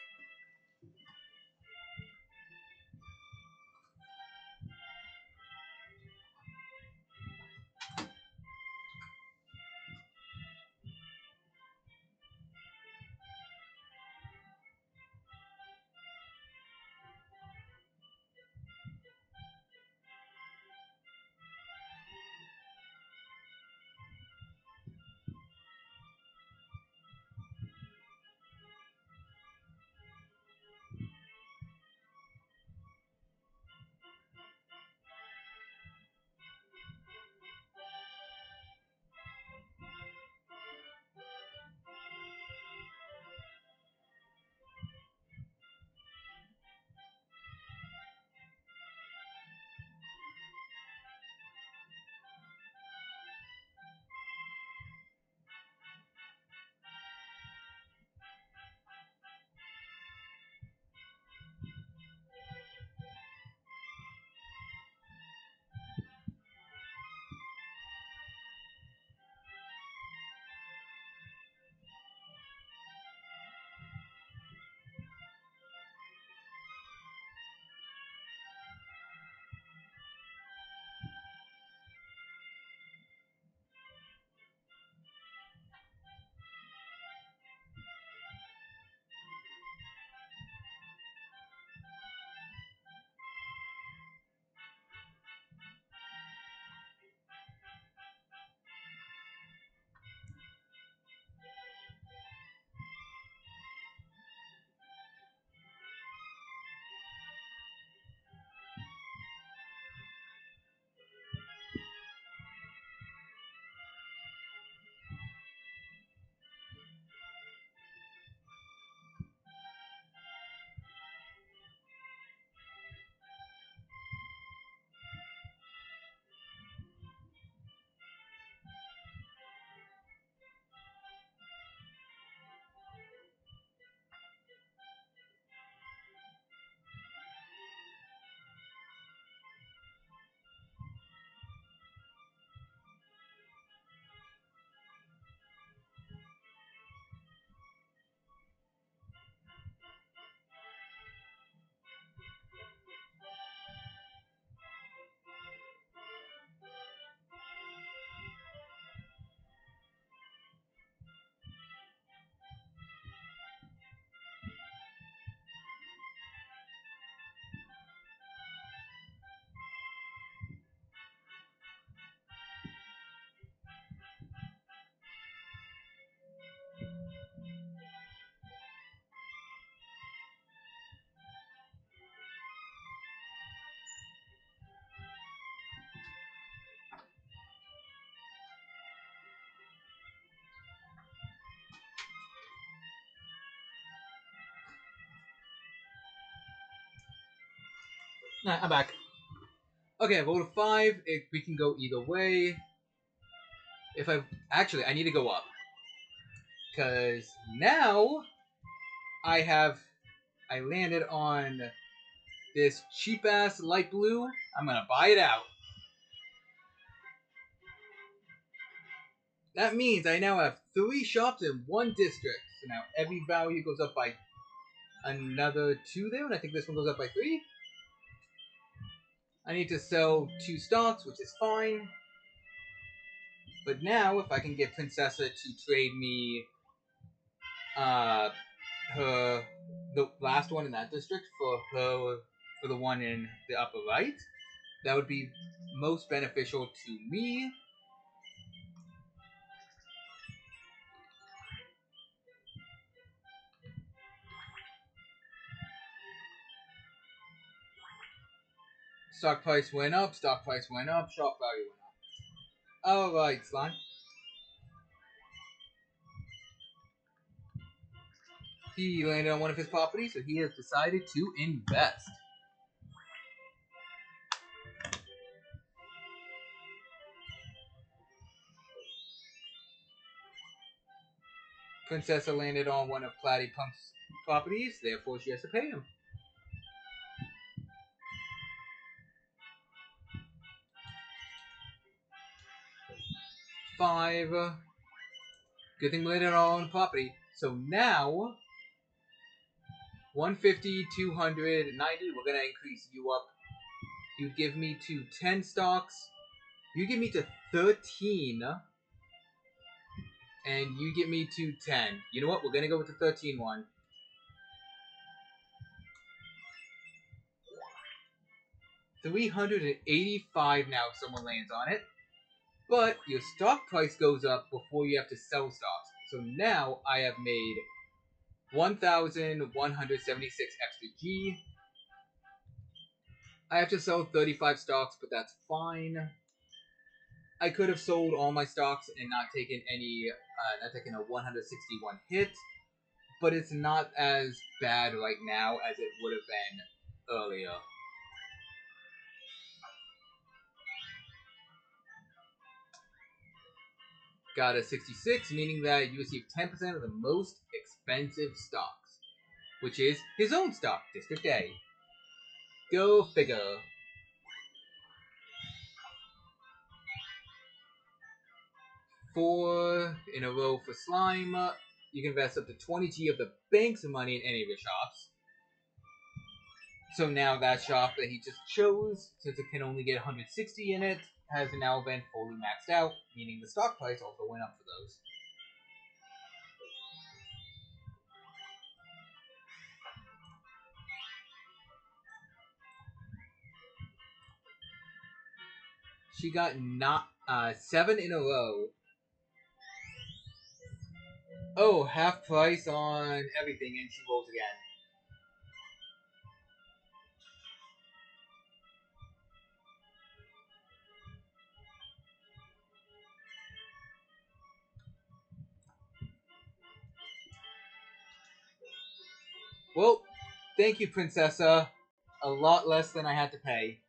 Nah, I'm back. Okay, roll a 5. We can go either way. I need to go up. Because now I landed on this cheap ass light blue. I'm gonna buy it out. That means I now have 3 shops in 1 district. So now every value goes up by another 2 there, and I think this one goes up by 3. I need to sell 2 stocks, which is fine. But now, if I can get Princessa to trade me the last one in that district for the one in the upper right, that would be most beneficial to me. Stock price went up, shop value went up. Alright, Slime. He landed on one of his properties, so he has decided to invest. Princessa landed on one of Platypunk's properties, therefore she has to pay him. 5. Good thing we landed on property. So now, 150, 290. We're gonna increase you up. You give me to 10 stocks. You give me to 13. And you get me to 10. You know what? We're gonna go with the 13 one. $385 now if someone lands on it. But your stock price goes up before you have to sell stocks. So now I have made 1,176 extra G. I have to sell 35 stocks, but that's fine. I could have sold all my stocks and not taken a 161 hit, but it's not as bad right now as it would have been earlier. Got a 66, meaning that you receive 10% of the most expensive stocks, which is his own stock, District A. Go figure. 4 in a row for slime. You can invest up to 20G of the bank's money in any of your shops. So now that shop that he just chose, since it can only get 160 in it, has now been fully maxed out, meaning the stock price also went up for those. She got 7 in a row. Oh, half price on everything, and she rolls again. Well, thank you, Princessa. A lot less than I had to pay.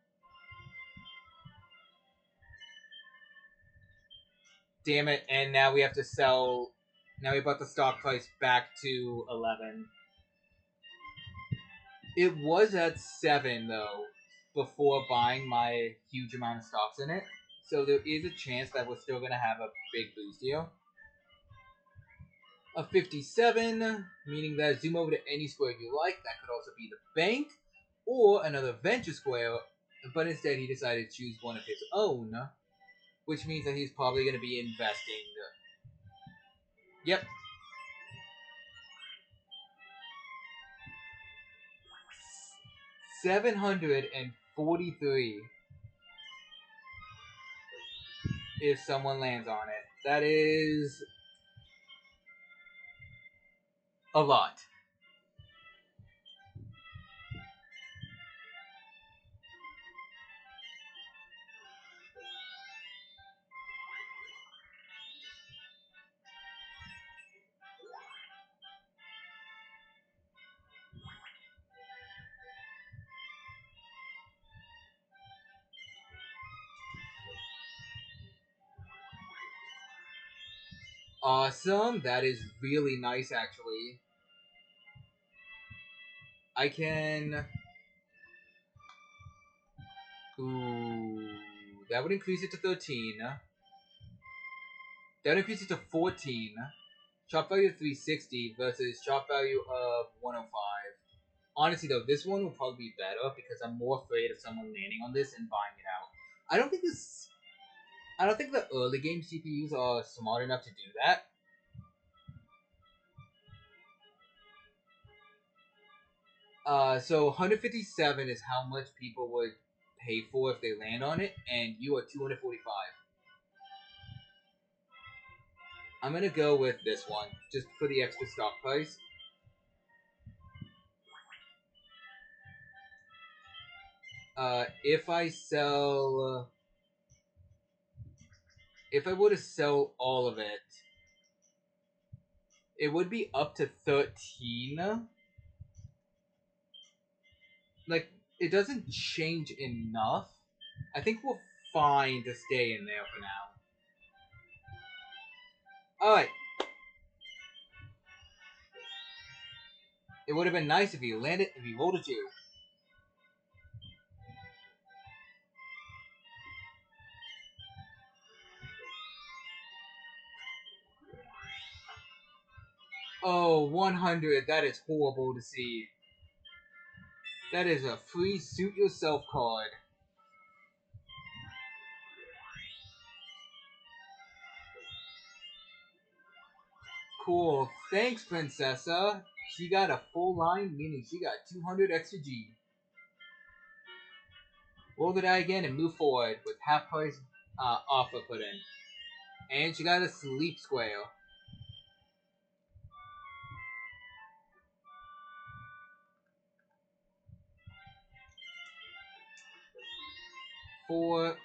Damn it, and now we have to sell. Now we brought the stock price back to 11. It was at 7, though, before buying my huge amount of stocks in it. So there is a chance that we're still going to have a big boost here. A 57, meaning that zoom over to any square you like. That could also be the bank or another venture square, but instead he decided to choose one of his own, which means that he's probably going to be investing. Yep. $743 if someone lands on it. That is a lot. Awesome. That is really nice, actually. I can... Ooh. That would increase it to 13. That would increase it to 14. Shop value of 360 versus shop value of 105. Honestly, though, this one will probably be better because I'm more afraid of someone landing on this and buying it out. I don't think the early game CPUs are smart enough to do that. So 157 is how much people would pay for if they land on it, and you are 245. I'm gonna go with this one, just for the extra stock price. If I were to sell all of it, it would be up to 13. Like, it doesn't change enough. I think we're fine to stay in there for now. Alright. It would have been nice if he rolled a 2. Oh, 100. That is horrible to see. That is a free suit yourself card. Cool. Thanks, Princessa. She got a full line, meaning she got 200 extra G. Roll the die again and move forward with half price offer put in. And she got a sleep square. For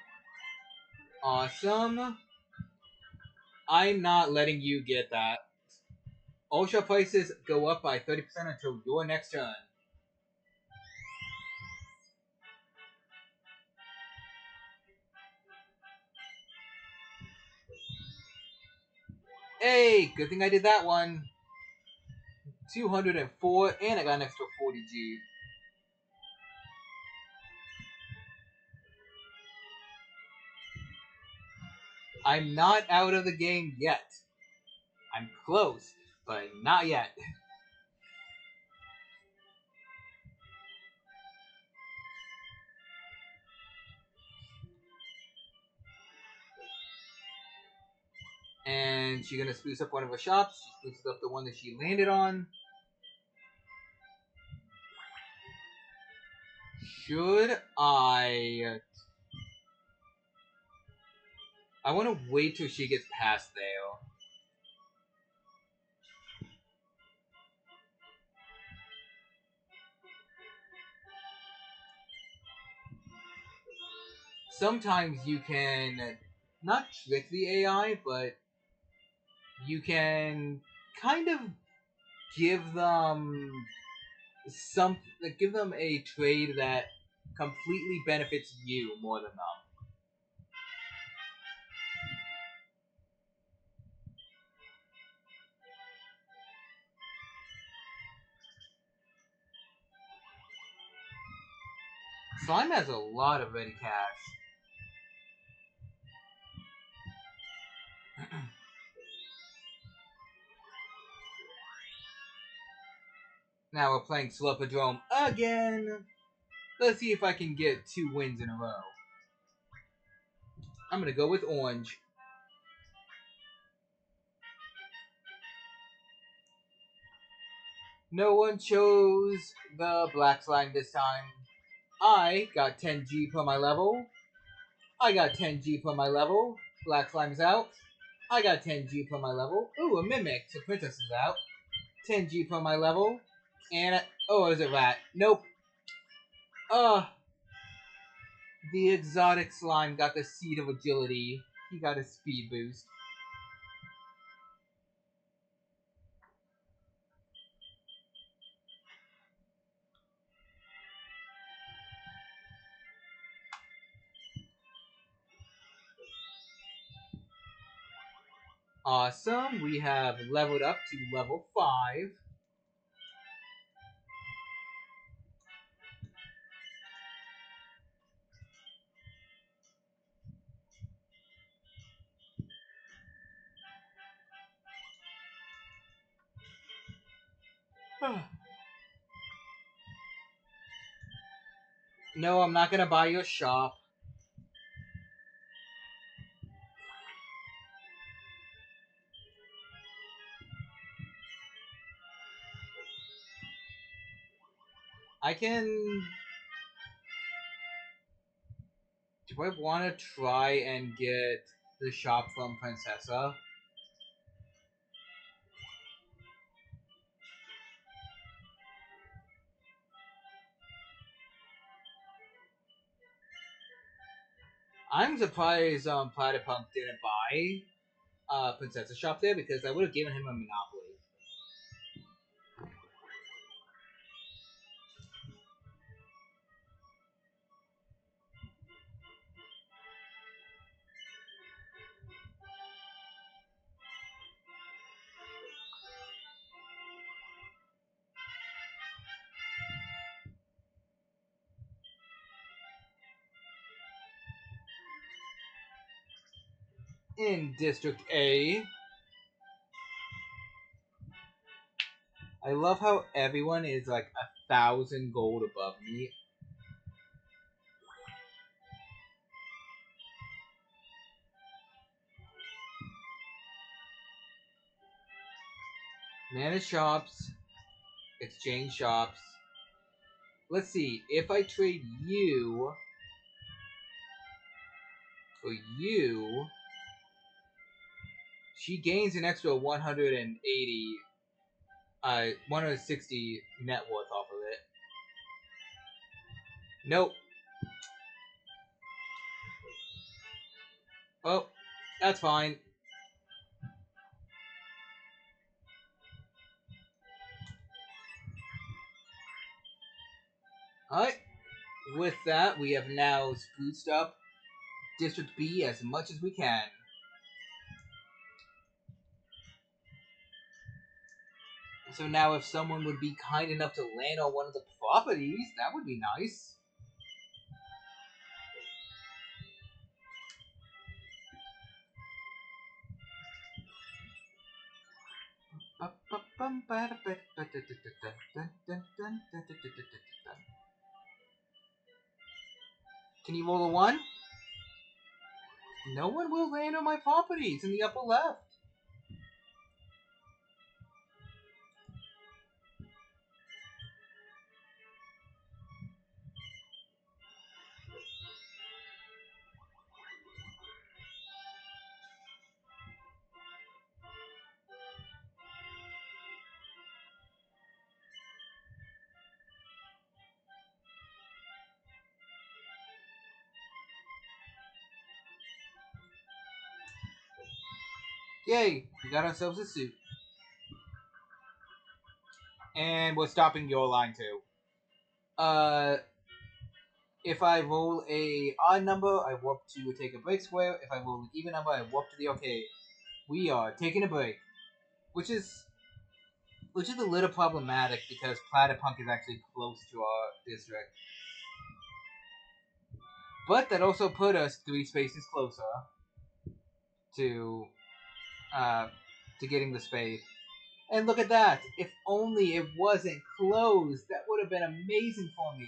awesome. I'm not letting you get that. Ultra prices go up by 30% until your next turn. Hey, good thing I did that one. 204, and I got an extra 40G. I'm not out of the game yet. I'm close, but not yet. And she's gonna spruce up one of her shops. She spruces up the one that she landed on. Should I want to wait till she gets past there. Sometimes you can not trick the AI, but you can kind of give them give them a trade that completely benefits you more than them. Slime has a lot of ready cash. Now we're playing Slopodrome again. Let's see if I can get 2 wins in a row. I'm gonna go with orange. No one chose the black slime this time. I got 10G per my level. I got 10G per my level. Black slime is out. I got 10G per my level. Ooh, a mimic. So princess is out. 10G per my level. And oh, is it rat? Nope. The exotic slime got the seed of agility. He got a speed boost. Awesome. We have leveled up to level 5. No, I'm not gonna buy your shop. I can... Do I want to try and get the shop from Princessa? I'm surprised Platypunk didn't buy Princessa shop there because I would have given him a monopoly. In District A, I love how everyone is like 1,000 gold above me. Manage shops, exchange shops. Let's see, if I trade you for you, she gains an extra 180, 160 net worth off of it. Nope. Oh, that's fine. Alright, with that, we have now spruced up District B as much as we can. So now if someone would be kind enough to land on one of the properties, that would be nice. Can you roll a 1? No one will land on my properties in the upper left. Yay, we got ourselves a suit. And we're stopping your line too. If I roll a odd number, I warp to take a break square. If I roll an even number, I warp to the arcade. We are taking a break. Which is a little problematic because Platypunk is actually close to our district. But that also put us 3 spaces closer to getting the spade. And look at that! If only it wasn't closed, that would have been amazing for me.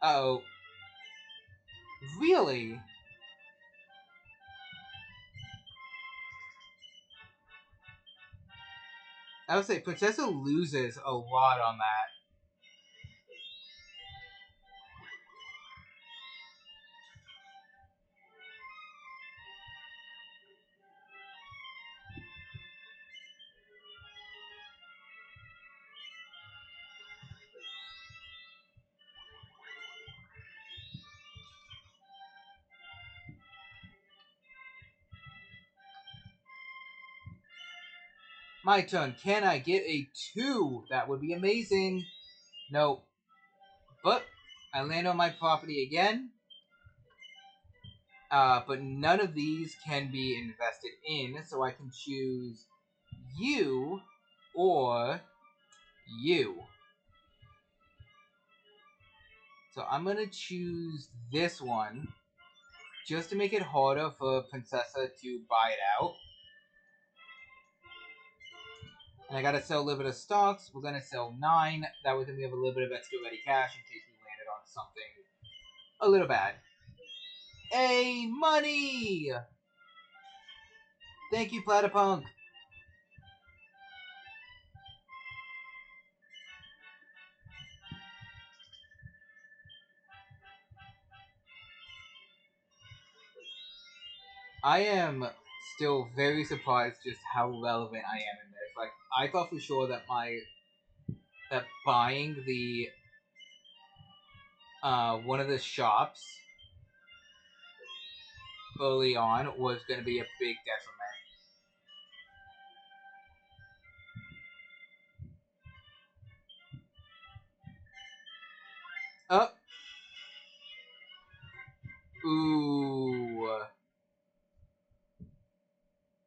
Uh-oh. Really? I would say Princessa loses a lot on that. My turn. Can I get a 2? That would be amazing. Nope. But I land on my property again. But none of these can be invested in, so I can choose you or you. So I'm going to choose this one just to make it harder for Princessa to buy it out. And I gotta sell a little bit of stocks. We're gonna sell 9. That way then we have a little bit of extra ready cash in case we landed on something a little bad. Hey, money! Thank you, Platypunk. I am still very surprised just how relevant I am in this. Like, I thought for sure that that buying the one of the shops early on was going to be a big detriment. Oh. Ooh.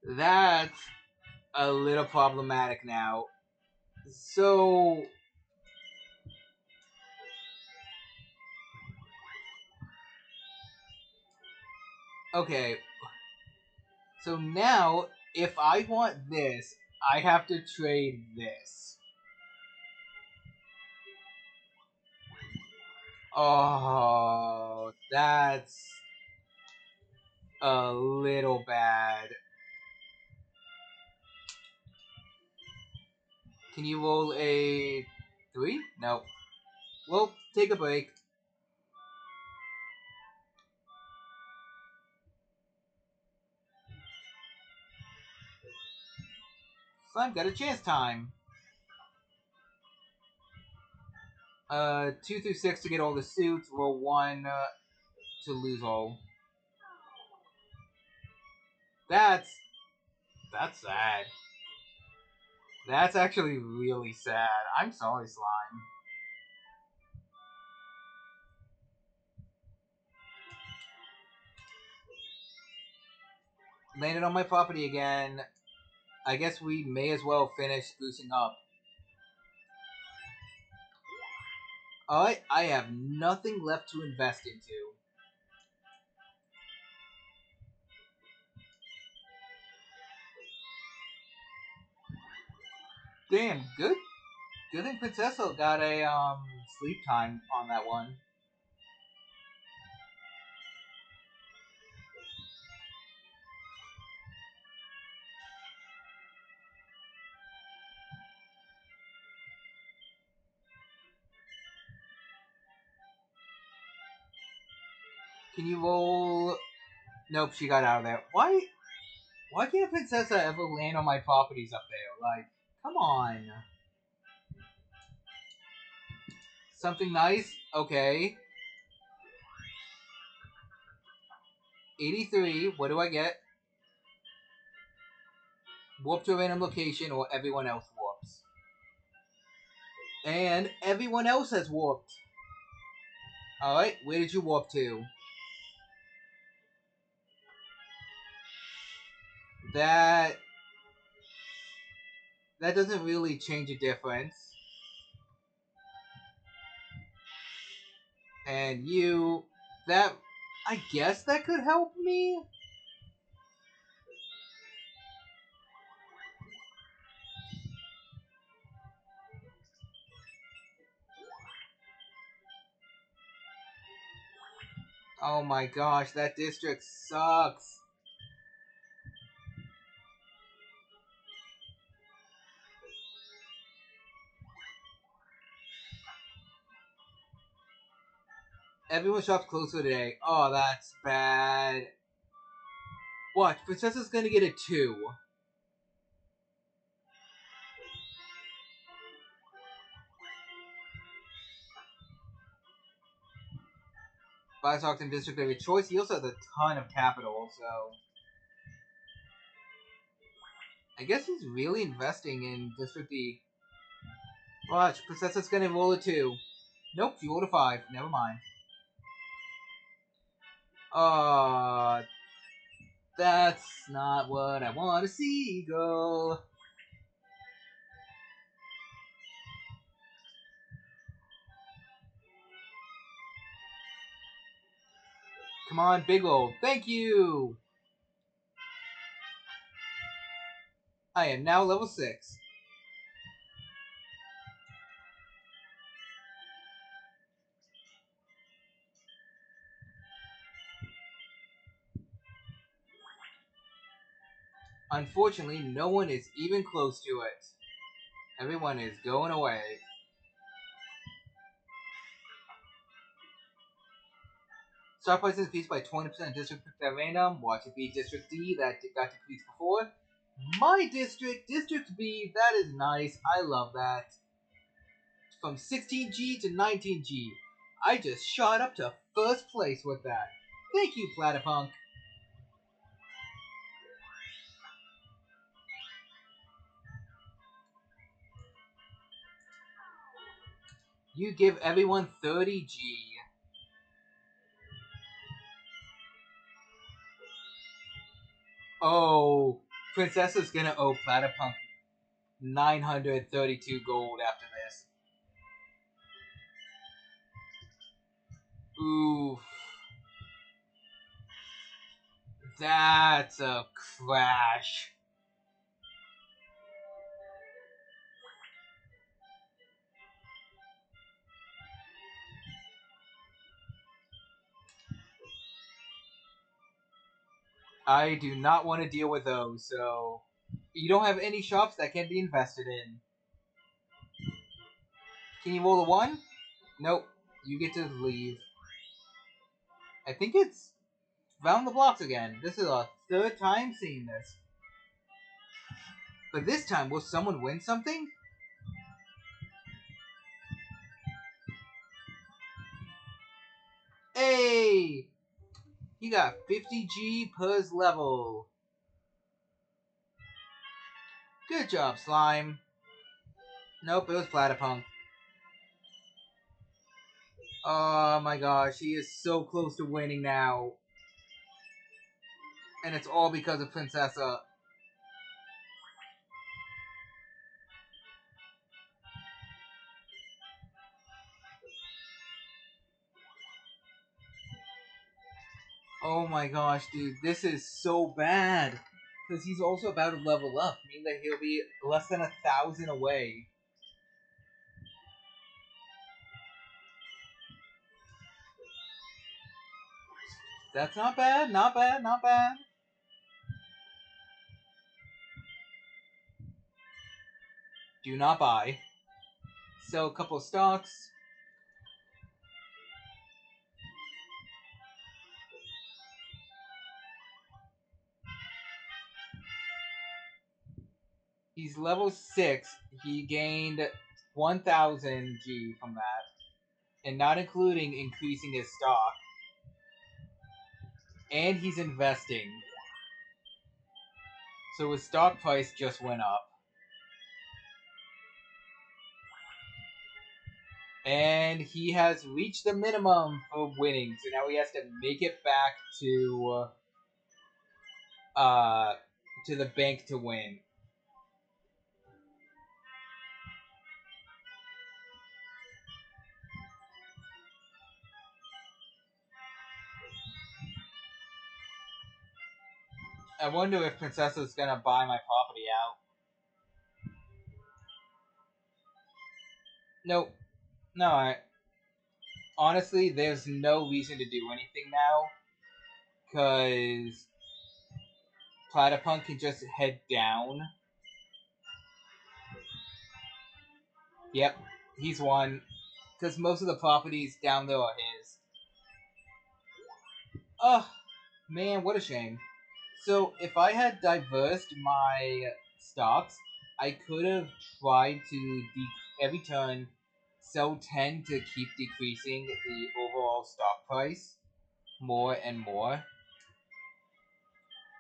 That's a little problematic now. So okay. So now, if I want this, I have to trade this. Oh, that's a little bad. Can you roll a 3? No. Well, take a break. Slime got a chance time. 2 through 6 to get all the suits. Roll 1 to lose all. That's sad. That's actually really sad. I'm sorry, Slime. Landed on my property again. I guess we may as well finish sprucing up. Alright, I have nothing left to invest into. Damn, good thing Princessa got a sleep time on that one. Can you roll? Nope, she got out of there. Why can't Princessa ever land on my properties up there? Like, come on. Something nice? Okay. 83, what do I get? Warp to a random location or everyone else warps. And everyone else has warped. Alright, where did you warp to? That doesn't really change a difference. And you, I guess that could help me? Oh my gosh, that district sucks. Everyone shops closer today. Oh, that's bad. Watch, Princessa's gonna get a 2. Stockton district of your choice. He also has a ton of capital, so I guess he's really investing in District D. Watch, Princessa's gonna roll a 2. Nope, she rolled a 5. Never mind. That's not what I want to see, girl. Come on, big old. Thank you! I am now level 6. Unfortunately, no one is even close to it. Everyone is going away. Stock price increased by 20% in District at random. Watch it be District D that got decreased before. My district, District B, that is nice. I love that. From 16G to 19G. I just shot up to first place with that. Thank you, Platypunk. You give everyone 30G. Oh, Princessa's gonna owe Platypunk 932 gold after this. Oof. That's a crash. I do not want to deal with those, so you don't have any shops that can be invested in. Can you roll a 1? Nope. You get to leave. I think it's round the blocks again. This is our third time seeing this. But this time, will someone win something? Hey! You got 50G per level. Good job, Slime. Nope, it was Platypunk. Oh my gosh, he is so close to winning now. And it's all because of Princessa. Oh my gosh, dude, this is so bad. Because he's also about to level up, meaning that he'll be less than 1,000 away. That's not bad, not bad, not bad. Do not buy. Sell a couple of stocks. He's level 6. He gained 1,000 G from that. And not including increasing his stock. And he's investing. So his stock price just went up. And he has reached the minimum for winning. So now he has to make it back to the bank to win. I wonder if Princessa's gonna buy my property out. Nope. No, honestly, there's no reason to do anything now. Because Platypunk can just head down. Yep, he's won. Because most of the properties down there are his. Oh, man, what a shame. So, if I had diversified my stocks, I could have tried to, every turn, sell 10 to keep decreasing the overall stock price more and more.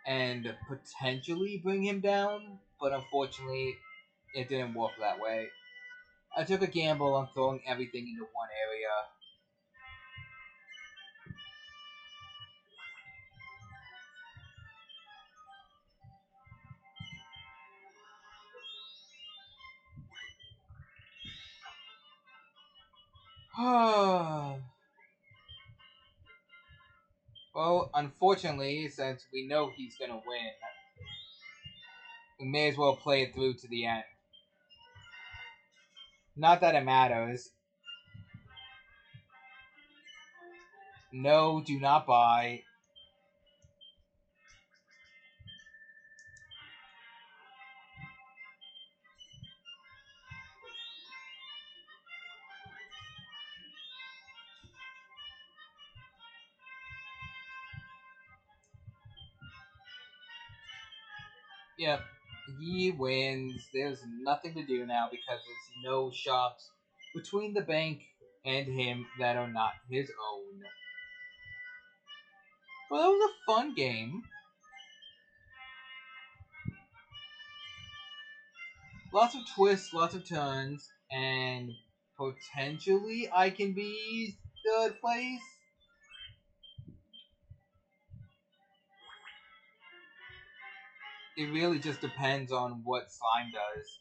And potentially bring him down, but unfortunately, it didn't work that way. I took a gamble on throwing everything into one area. Well, unfortunately, since we know he's gonna win, we may as well play it through to the end. Not that it matters. No, do not buy. Yep, he wins. There's nothing to do now because there's no shops between the bank and him that are not his own. Well, that was a fun game. Lots of twists, lots of turns, and potentially I can be third place. It really just depends on what Slime does.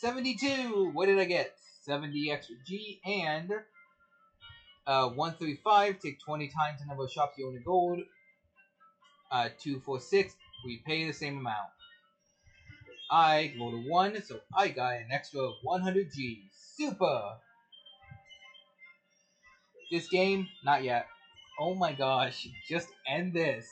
$72! What did I get? 70 extra G and 135, take 20 times the number of shops you own in gold. 246, we pay the same amount. I rolled a 1, so I got an extra 100 G. Super! This game, not yet. Oh my gosh, just end this.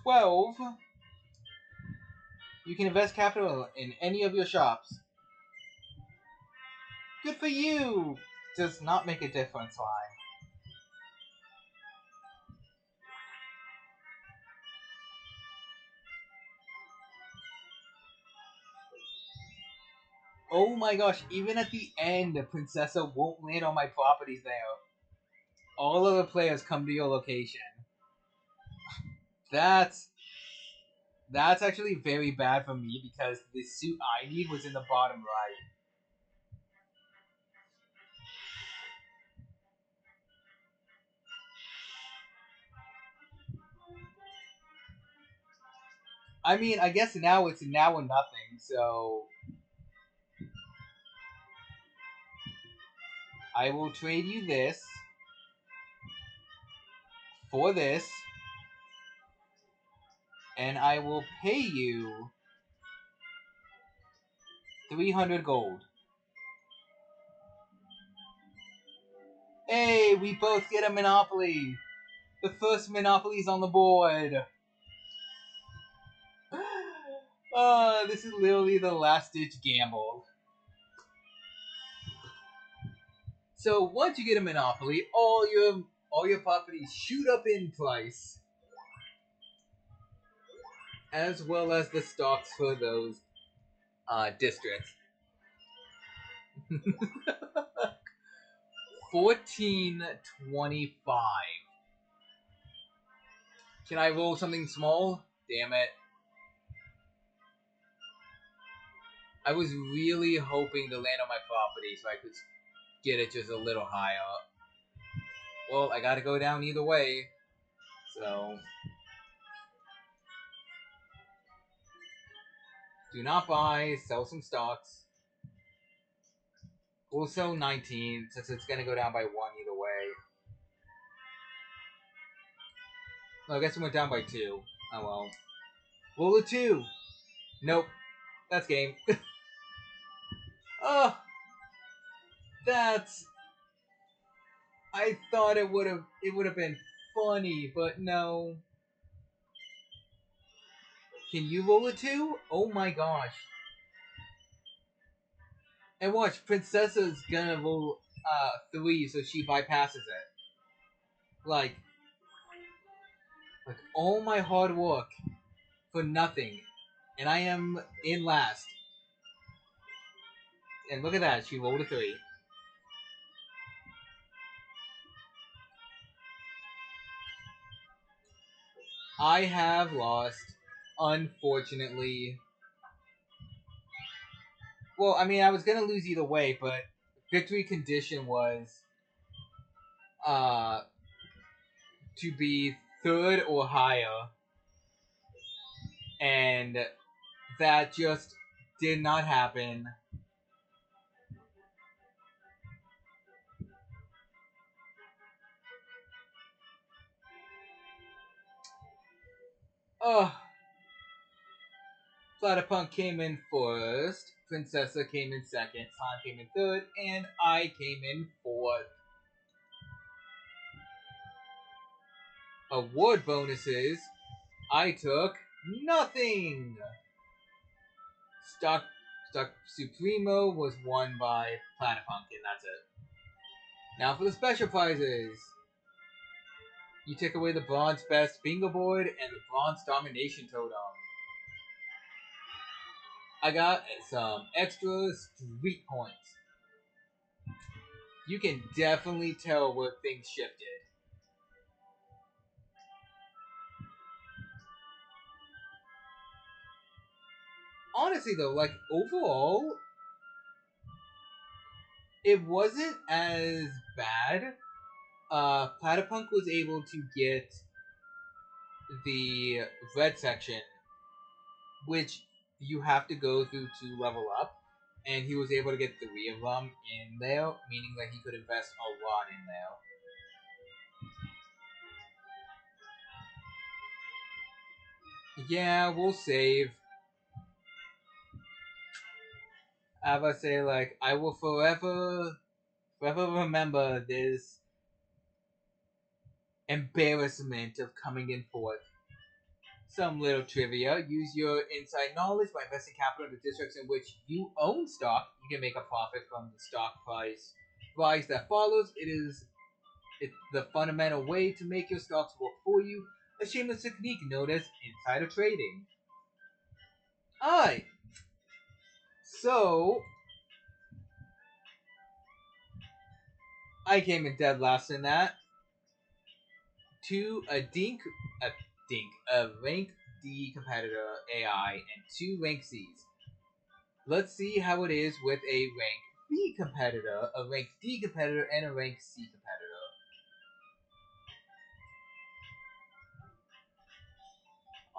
$12. You can invest capital in any of your shops. Good for you! Does not make a difference, line. Oh my gosh, even at the end, the Princessa won't land on my properties there. All of the players come to your location. That's actually very bad for me because the suit I need was in the bottom right. I mean, I guess now it's now or nothing, so I will trade you this for this, and I will pay you 300 gold. Hey, we both get a monopoly. The first monopoly's on the board. This is literally the last-ditch gamble. So once you get a monopoly, all your properties shoot up in price, as well as the stocks for those districts. 1425. Can I roll something small? Damn it. I was really hoping to land on my property so I could get it just a little higher. Well, I gotta go down either way. So do not buy, sell some stocks. We'll sell 19 since it's gonna go down by 1 either way. Well, I guess it went down by 2. Oh well. Roll a 2. Nope. That's game. Oh, that's. I thought it would have been funny, but no. Can you roll a 2? Oh my gosh. And watch, Princessa's gonna roll 3, so she bypasses it. Like all my hard work for nothing, and I am in last. And look at that, she rolled a 3. I have lost, unfortunately. Well, I mean, I was gonna lose either way, but victory condition was to be 3rd or higher, and that just did not happen. Ugh. Platypunk came in 1st, Princessa came in 2nd, Slime came in 3rd, and I came in 4th. Award bonuses, I took nothing. Stock Supremo was won by Platypunk, and that's it. Now for the special prizes. You take away the Bronze Best Bingo Board and the Bronze Domination Totem. I got some extra street points. You can definitely tell where things shifted. Honestly though, like overall, It wasn't as bad. Platypunk was able to get the red section, which you have to go through to level up, and he was able to get 3 of them in there, meaning that he could invest a lot in there. Yeah, we'll save. I would say, like, I will forever remember this embarrassment of coming in fourth. Some little trivia. Use your inside knowledge by investing capital in the districts in which you own stock. You can make a profit from the stock price rise that follows. It's the fundamental way to make your stocks work for you. A shameless technique known as insider trading. Alright. So, I came in dead last in that. To a rank D competitor AI and 2 rank Cs. Let's see how it is with a rank B competitor, a rank D competitor, and a rank C competitor.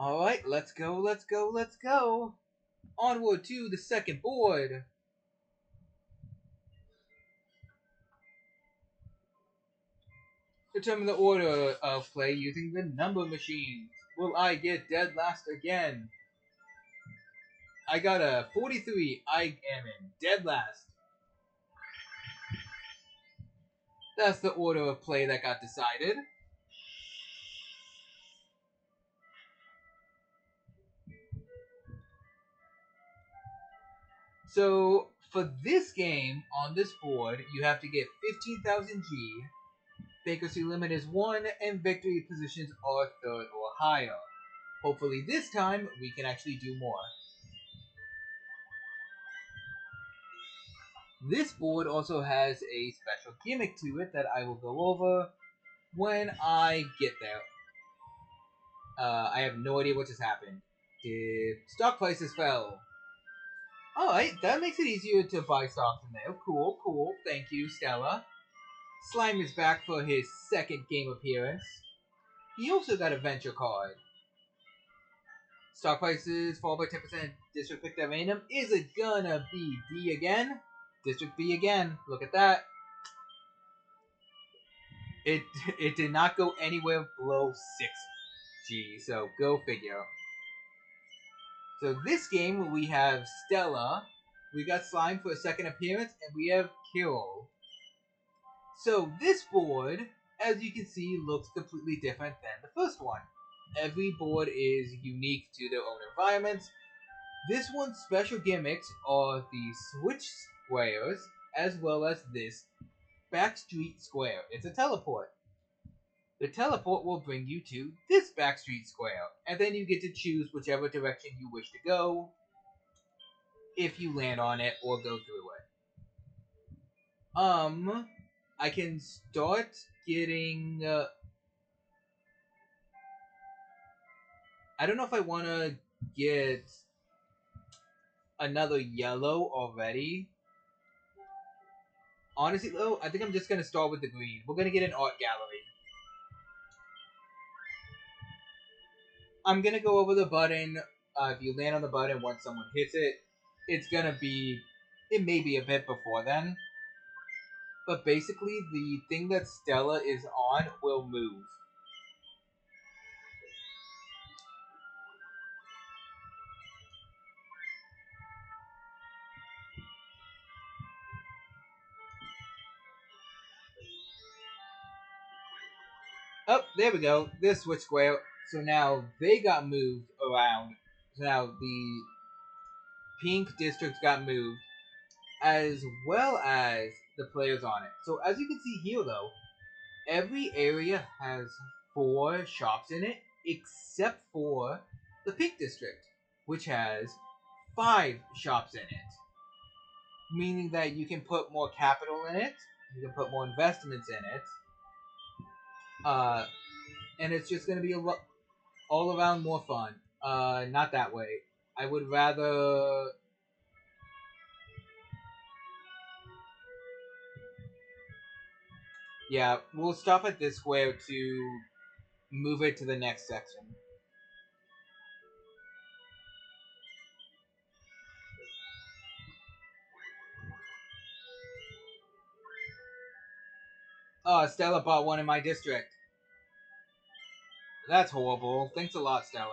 Alright, let's go, let's go, let's go! Onward to the second board! Determine the order of play using the number machines. Will I get dead last again? I got a 43. I am in dead last. That's the order of play that got decided. So, for this game, on this board, you have to get 15,000 G, vacancy limit is 1, and victory positions are 3rd or higher. Hopefully this time, we can actually do more. This board also has a special gimmick to it that I will go over when I get there. I have no idea what just happened. The stock prices fell. Alright, that makes it easier to buy stocks in there. Cool, cool. Thank you, Stella. Slime is back for his 2nd game appearance. He also got a venture card. Stock prices fall by 10%. District picked at random. Is it gonna be B again? District B again. Look at that. It did not go anywhere below 6G, so go figure. So this game we have Stella, we got Slime for a 2nd appearance, and we have Kirill. So this board, as you can see, looks completely different than the first one. Every board is unique to their own environments. This one's special gimmicks are the switch squares, as well as this backstreet square. It's a teleport. The teleport will bring you to this backstreet square, and then you get to choose whichever direction you wish to go, if you land on it or go through it. I can start getting, I don't know if I want to get another yellow already. Honestly, though, I think I'm just going to start with the green. We're going to get an art gallery. I'm going to go over the button. If you land on the button once someone hits it, it's going to be, it may be a bit before then. But basically, the thing that Stella is on will move. Oh, there we go. This switch square. So now they got moved around. So now the pink districts got moved, as well as the players on it. So as you can see here, though, every area has 4 shops in it, except for the pink district, which has 5 shops in it. Meaning that you can put more capital in it, you can put more investments in it, and it's just going to be all around more fun. Not that way. I would rather Yeah, we'll stop at this square to move it to the next section. Oh, Stella bought one in my district. That's horrible. Thanks a lot, Stella.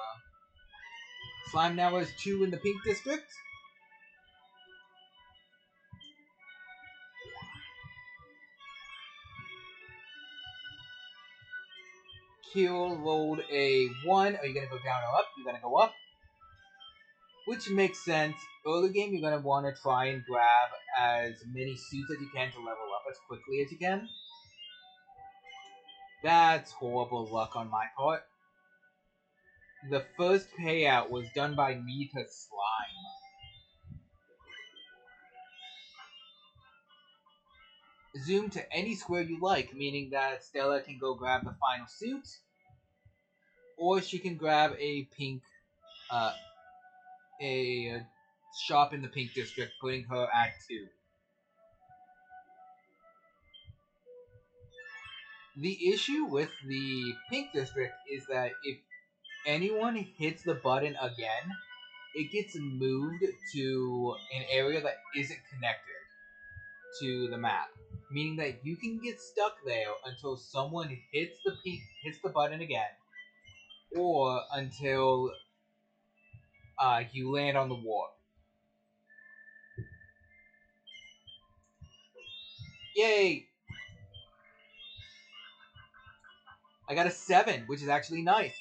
Slime now has 2 in the pink district. Keel rolled a 1. Are you going to go down or up? You're going to go up. Which makes sense. Early game, you're going to want to try and grab as many suits as you can to level up as quickly as you can. That's horrible luck on my part. The first payout was done by me to Slime. Zoom to any square you like, meaning that Stella can go grab the final suit, or she can grab a pink, a shop in the pink district, putting her at 2. The issue with the pink district is that if anyone hits the button again, it gets moved to an area that isn't connected to the map, meaning that you can get stuck there until someone hits the button again, or until you land on the warp. Yay! I got a 7, which is actually nice.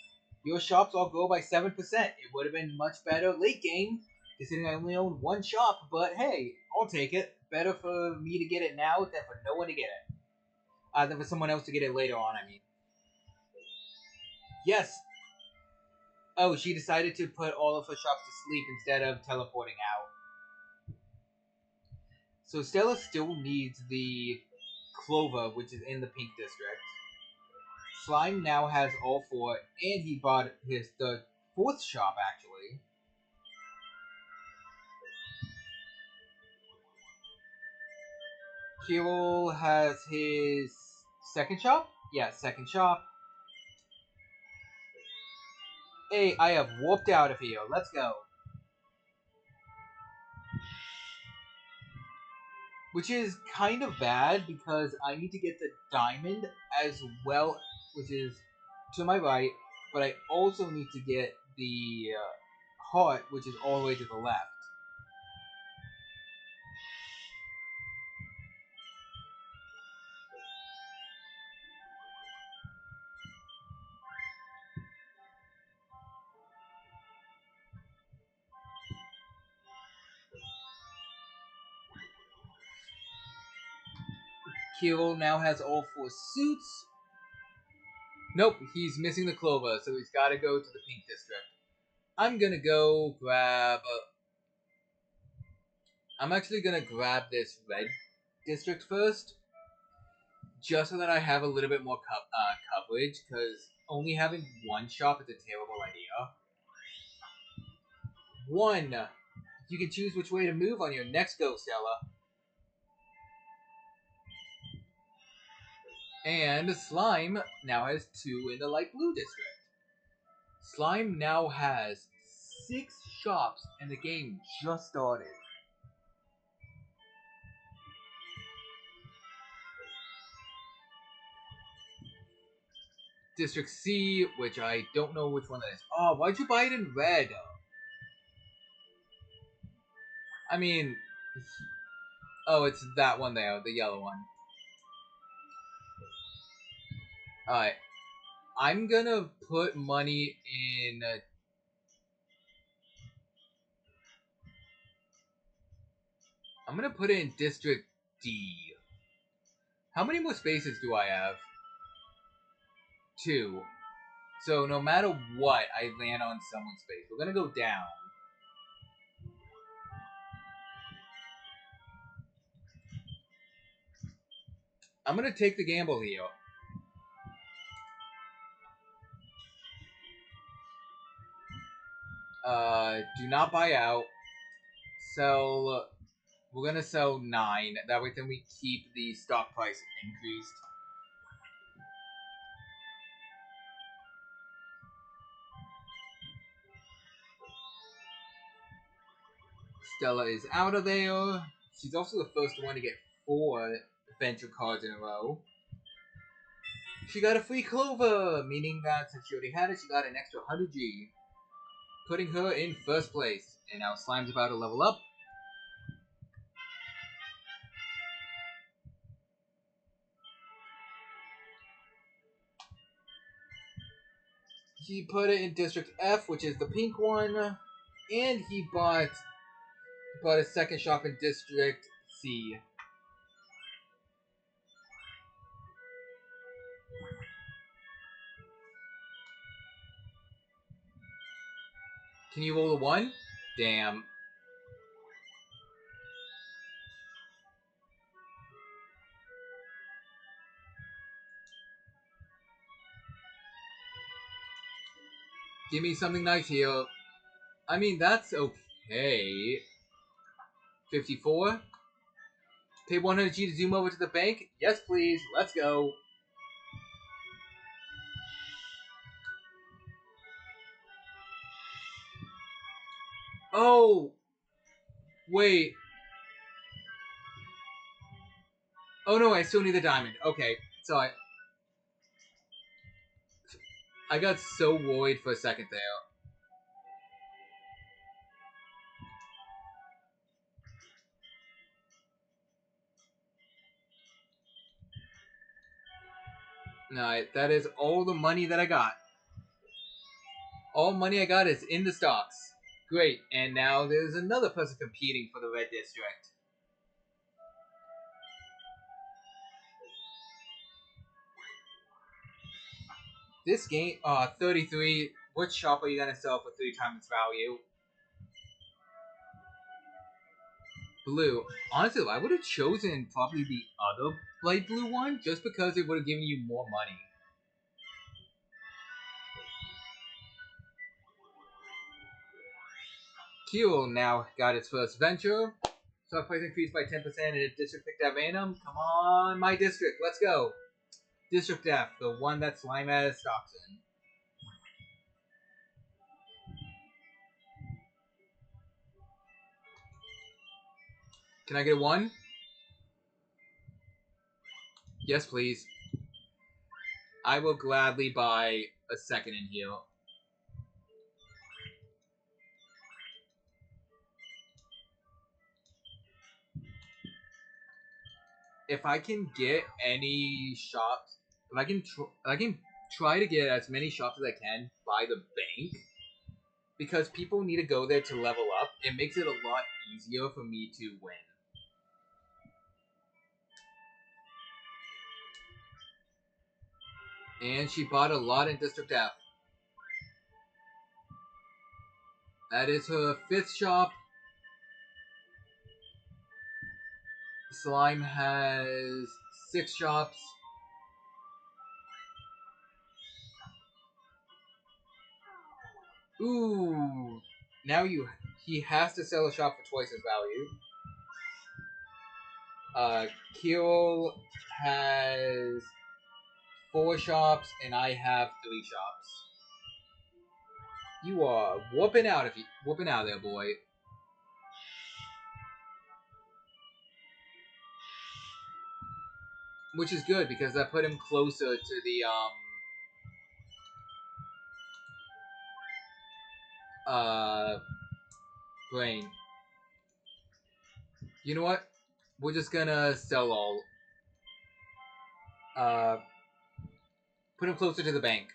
Your shops all grow by 7%. It would have been much better late game, considering I only own 1 shop, but hey, I'll take it. Better for me to get it now than for no one to get it. Than for someone else to get it later on, I mean. Yes! Oh, she decided to put all of her shops to sleep instead of teleporting out. So Stella still needs the Clover, which is in the pink district. Slime now has all 4, and he bought the 4th shop, actually. Kirill has his 2nd shop? Yeah, 2nd shop. Hey, I have warped out of here. Let's go. Which is kind of bad because I need to get the diamond as well, which is to my right, but I also need to get the heart, which is all the way to the left. Kirill now has all 4 suits. Nope, he's missing the Clover, so he's got to go to the pink district. I'm gonna go grab. I'm actually gonna grab this red district first, just so that I have a little bit more coverage. Because only having 1 shop is a terrible idea. 1. You can choose which way to move on your next go, Stella. And Slime now has 2 in the light blue district. Slime now has 6 shops, and the game just started. District C, which I don't know which one that is. Oh, why'd you buy it in red? I mean, oh, it's that one there, the yellow one. Alright. I'm gonna put money in... I'm gonna put it in District D. How many more spaces do I have? 2. So no matter what, I land on someone's space. We're gonna go down. I'm gonna take the gamble here. Do not buy out. Sell. We're gonna sell 9. That way, then we keep the stock price increased. Stella is out of there. She's also the first one to get 4 adventure cards in a row. She got a free Clover, meaning that since she already had it, she got an extra 100G, putting her in first place. And now Slime's about to level up. He put it in District F, which is the pink one, and he bought a second shop in District C. Can you roll a 1? Damn. Give me something nice here. I mean, that's okay. 54. Pay 100G to zoom over to the bank? Yes, please. Let's go. Oh! Wait. Oh no, I still need the diamond. Okay, so I got so worried for a second there. No, that is all the money that I got. All money I got is in the stocks. Great, and now there's another person competing for the red district. This game, 33. What shop are you gonna sell for 3 times its value? Blue. Honestly, I would have chosen probably the other light blue one, just because it would have given you more money. Keel now got its first venture. Stock price increased by 10% in a district picked at random. Come on, my district, let's go. District F, the one that Slime has stocks in. Can I get a 1? Yes, please. I will gladly buy a second in here. If I can get any shops, if I can try to get as many shops as I can by the bank, because people need to go there to level up, it makes it a lot easier for me to win. And she bought a lot in District F. That is her 5th shop. Slime has 6 shops. Ooh. Now he has to sell a shop for twice his value. Keel has 4 shops, and I have 3 shops. You are whooping out there, boy. Which is good because that put him closer to the brain. You know what? We're just gonna sell all. Put him closer to the bank.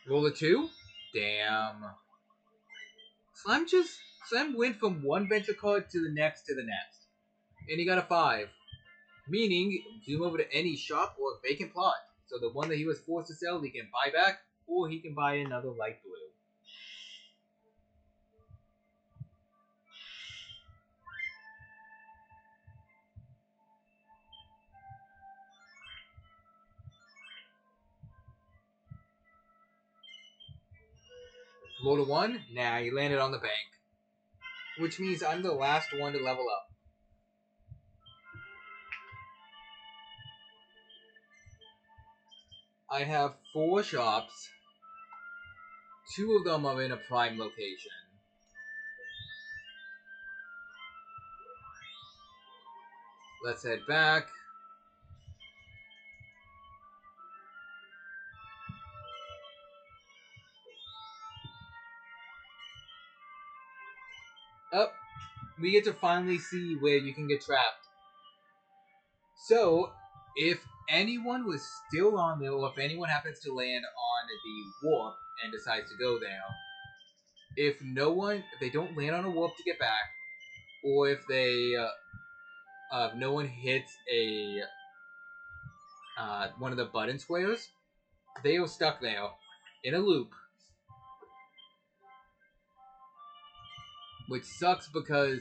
Roll a 2? Damn. Slime went from one venture card to the next. And he got a 5. Meaning, zoom over to any shop or vacant plot. So the one that he was forced to sell, he can buy back, or he can buy another light blue. Roll a 1? Nah, he landed on the bank. which means I'm the last one to level up. I have 4 shops. 2 of them are in a prime location. Let's head back. Up. We get to finally see where you can get trapped. So, if anyone was still on there, or if anyone happens to land on the warp and decides to go there, if they don't land on a warp to get back, or if no one hits one of the button squares, they are stuck there in a loop, which sucks because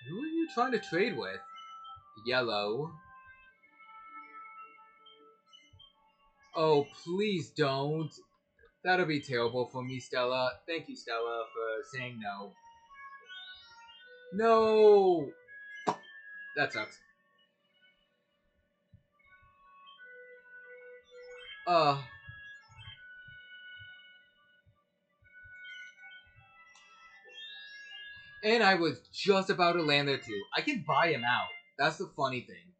who are you trying to trade with? Yellow. Oh, please don't. That'll be terrible for me, Stella. Thank you, Stella, for saying no. No! That sucks. And I was just about to land there too. I can buy him out. That's the funny thing.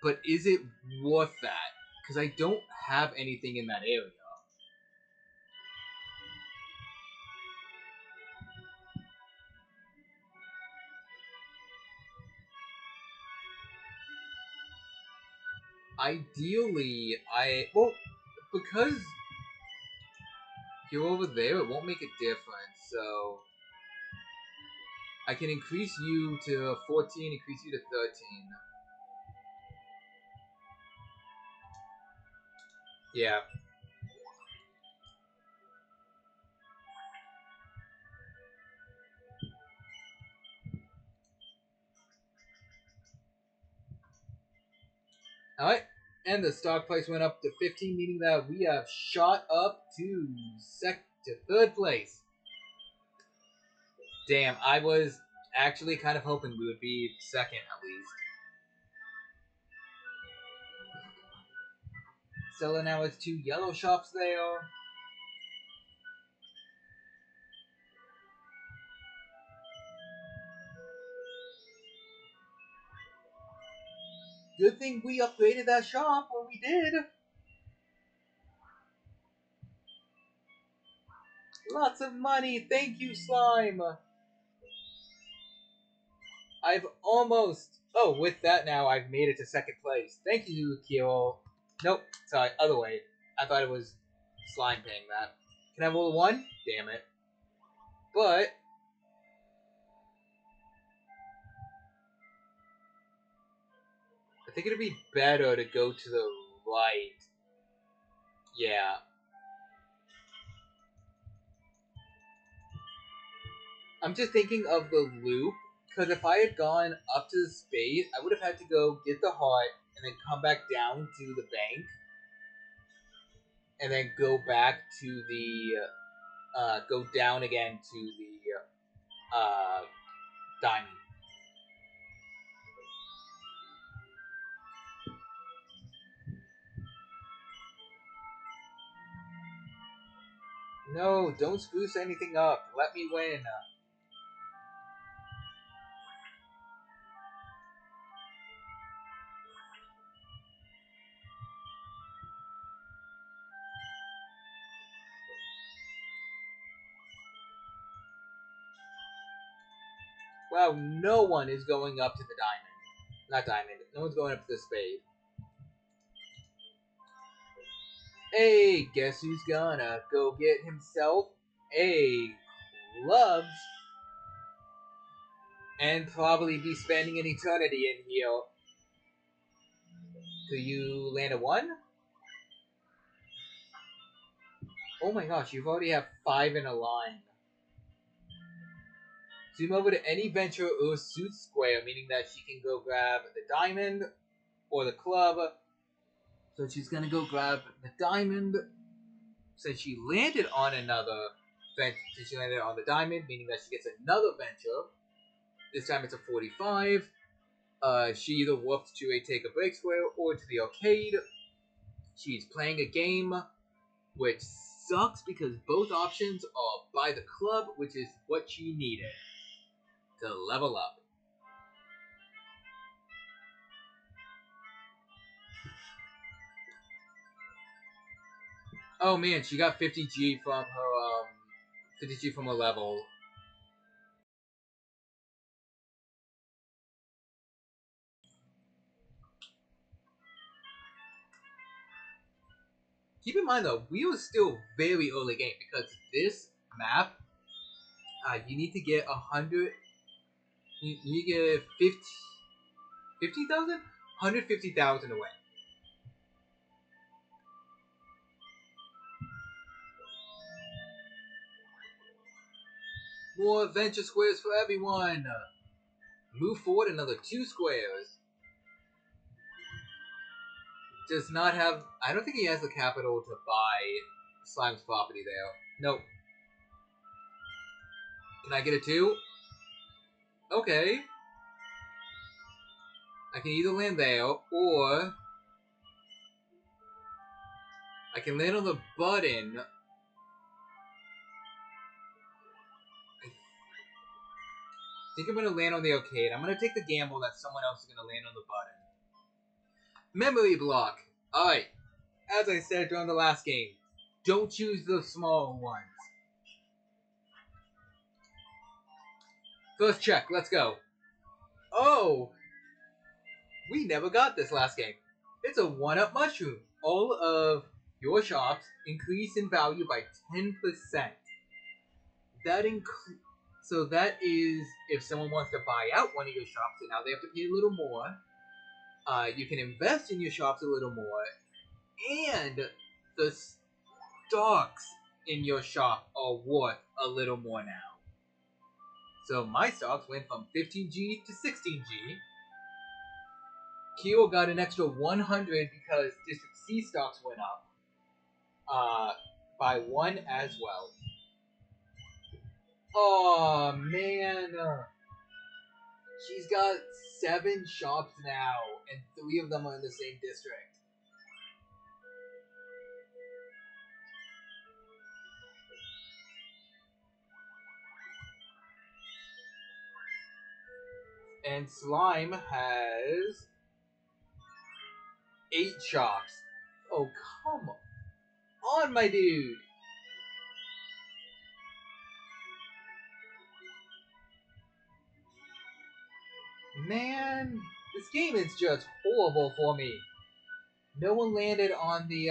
But is it worth that? Because I don't have anything in that area. Ideally, because you're over there, it won't make a difference, so I can increase you to 14, increase you to 13. Yeah. Alright, and the stock price went up to 15, meaning that we have shot up to third place. Damn, I was actually kind of hoping we would be second at least. Stella now has 2 yellow shops there. Good thing we upgraded that shop when we did. Lots of money. Thank you, Slime. I've almost... Oh, with that now, I've made it to second place. Thank you, Kyo. Nope. Sorry, other way. I thought it was Slime paying that. Can I roll a 1? Damn it. But... I think it'd be better to go to the right. Yeah. I'm just thinking of the loop, because if I had gone up to the spade, I would have had to go get the heart, and then come back down to the bank, and then go back to the, go down again to the, diamond. No, don't spruce anything up. Let me win. Wow, no one is going up to the diamond. Not diamond. No one's going up to the spade. Hey, guess who's gonna go get himself a gloves and probably be spending an eternity in here. Do you land a 1? Oh my gosh, you've already have 5 in a line. Zoom over to any venture or suit square, meaning that she can go grab the diamond or the club. So she's gonna go grab the diamond. Since she landed on another, She landed on the diamond, meaning that she gets another venture. This time it's a 45. She either warps to a take a break square or to the arcade. She's playing a game, which sucks because both options are by the club, which is what she needed to level up. Oh man, she got 50G from her 50G from her level. Keep in mind though, we were still very early game because this map, you need to get 100. You get 50,000? 150,000 away. More adventure squares for everyone. Move forward another 2 squares. Does not have. I don't think he has the capital to buy Slime's property there. Nope. Can I get a 2? Okay. I can either land there or I can land on the button. I think I'm going to land on the arcade. I'm going to take the gamble that someone else is going to land on the button. Memory block. Alright. As I said during the last game, don't choose the small ones. First check. Let's go. Oh! We never got this last game. It's a 1-up mushroom. All of your shops increase in value by 10%. So that is if someone wants to buy out one of your shops, and now they have to pay a little more. You can invest in your shops a little more, and the stocks in your shop are worth a little more now. So my stocks went from 15G to 16G. Kyo got an extra 100 because District C stocks went up by 1 as well. Oh man, she's got 7 shops now, and 3 of them are in the same district. And Slime has 8 shops. Oh, come on, my dude. Man, this game is just horrible for me. No one landed on the,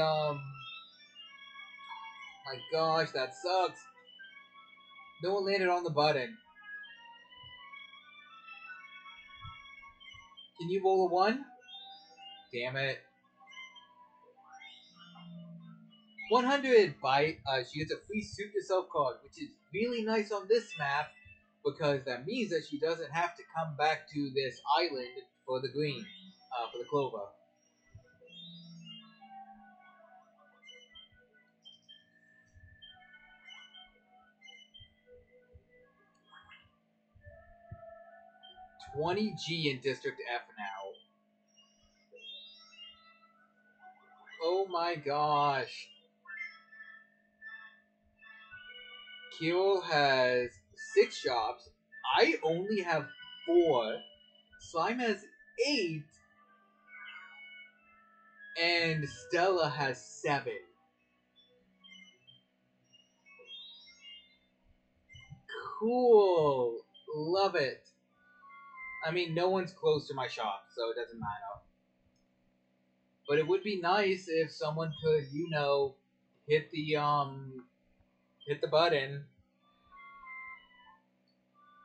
my gosh, that sucks. No one landed on the button. Can you roll a 1? Damn it. 100! She gets a free Suit Yourself card, which is really nice on this map, because that means that she doesn't have to come back to this island for the green, for the clover. $20G in District F now. Oh my gosh. Kirill has 6 shops. I only have 4. Slime has 8. And Stella has 7. Cool. Love it. I mean, no one's close to my shop, so it doesn't matter. But it would be nice if someone could, you know, hit the button.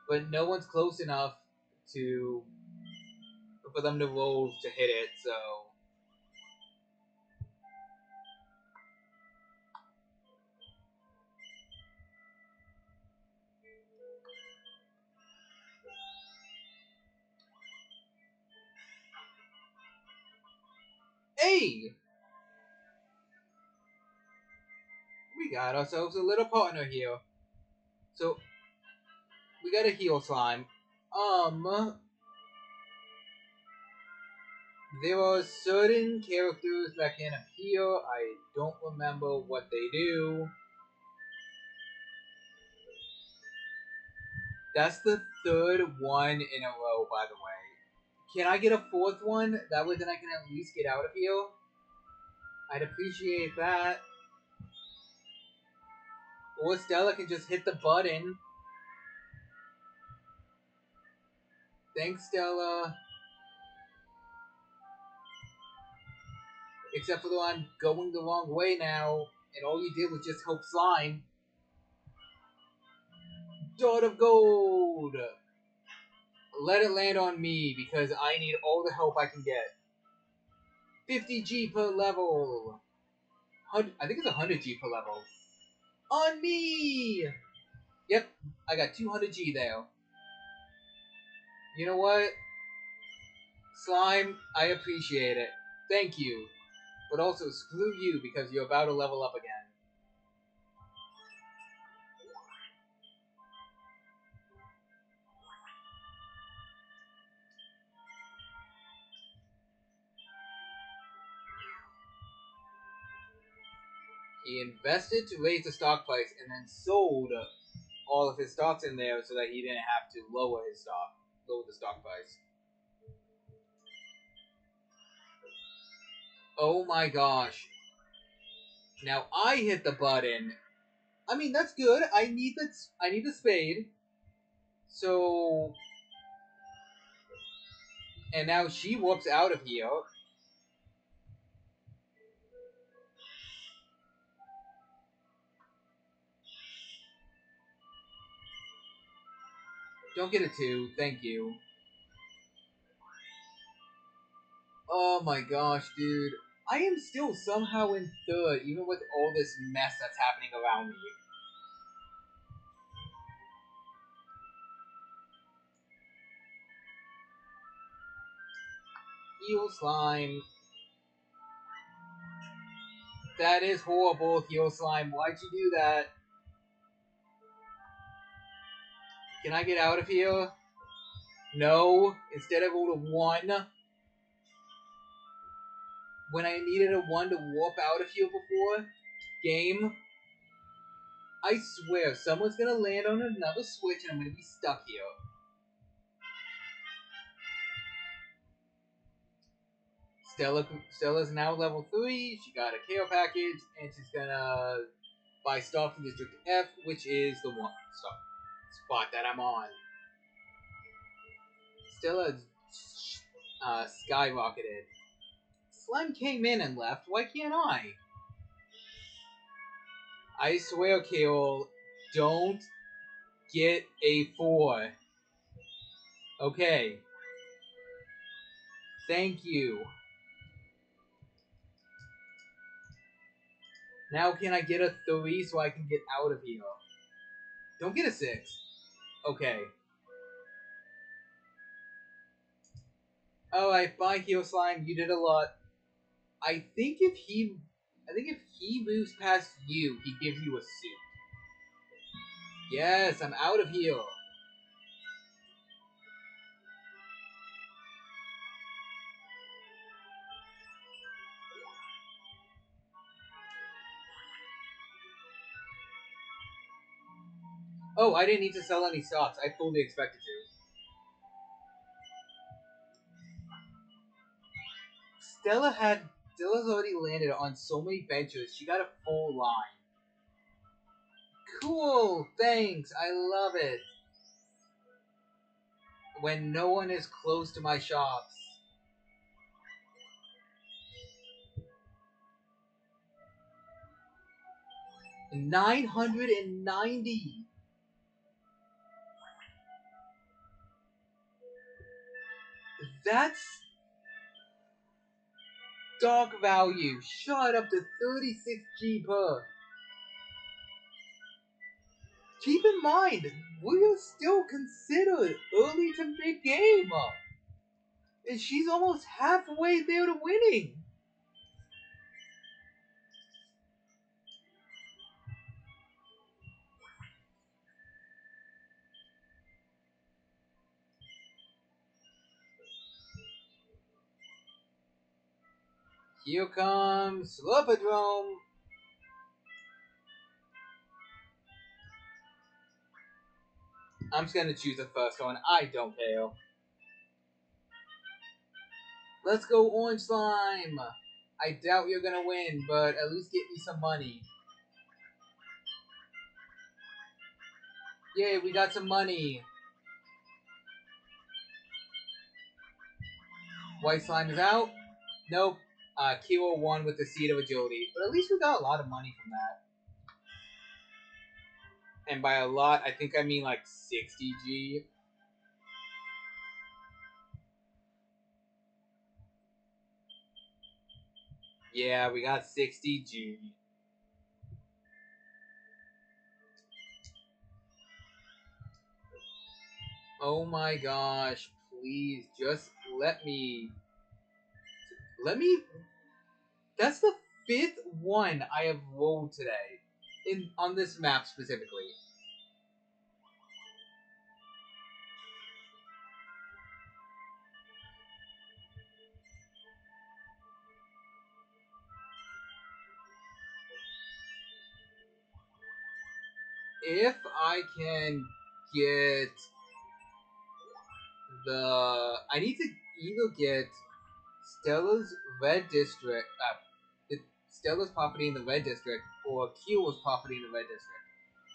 But no one's close enough for them to roll to hit it, so hey! We got ourselves a little partner here. So we got a heal slime. There are certain characters that can appear. I don't remember what they do. That's the third one in a row, by the way. Can I get a fourth one? That way then I can at least get out of here. I'd appreciate that. Or Stella can just hit the button. Thanks, Stella. Except for though I'm going the wrong way now, and all you did was just help slime. Dot of gold! Let it land on me, because I need all the help I can get. 50G per level! I think it's 100G per level. On me! Yep, I got 200G there. You know what? Slime, I appreciate it. Thank you. But also, screw you, because you're about to level up again. He invested to raise the stock price and then sold all of his stocks in there so that he didn't have to lower the stock price. Oh my gosh. Now I hit the button. I mean, that's good. I need the spade. So, and now she whoops out of here. Don't get a 2, thank you. Oh my gosh, dude. I am still somehow in third, even with all this mess that's happening around me. Heal slime. That is horrible, Heal slime. Why'd you do that? Can I get out of here? No. Instead I rolled a 1. When I needed a 1 to warp out of here before. Game. I swear, someone's gonna land on another switch and I'm gonna be stuck here. Stella's now level 3. She got a KO package, and she's gonna buy stuff from District F, which is the one spot that I'm on. Stella skyrocketed. Slime came in and left. Why can't I? I swear, Kale, don't get a 4. Okay. Thank you. Now can I get a 3 so I can get out of here? Don't get a 6. Okay. Alright, bye Heal Slime, you did a lot. I think if he moves past you, he gives you a suit. Yes, I'm out of here. Oh, I didn't need to sell any stocks. I fully expected to. Stella's already landed on so many benches. She got a full line. Cool, thanks. I love it. When no one is close to my shops. $990. That's stock value shot up to 36G per. Keep in mind, we are still considered early to mid-game. And she's almost halfway there to winning. Here comes Slurpadrome. I'm just gonna choose the first one. I don't care. Let's go, Orange Slime. I doubt you're gonna win, but at least get me some money. Yay, we got some money. White Slime is out. Nope. Kilo won with the Seed of Agility. But at least we got a lot of money from that. And by a lot, I think I mean like 60G. Yeah, we got 60G. Oh my gosh, please just let me. That's the 5th one I have rolled today. On this map specifically. If I can get I need to either get Stella's Red District, Stella's property in the Red District, or Kyo's property in the Red District.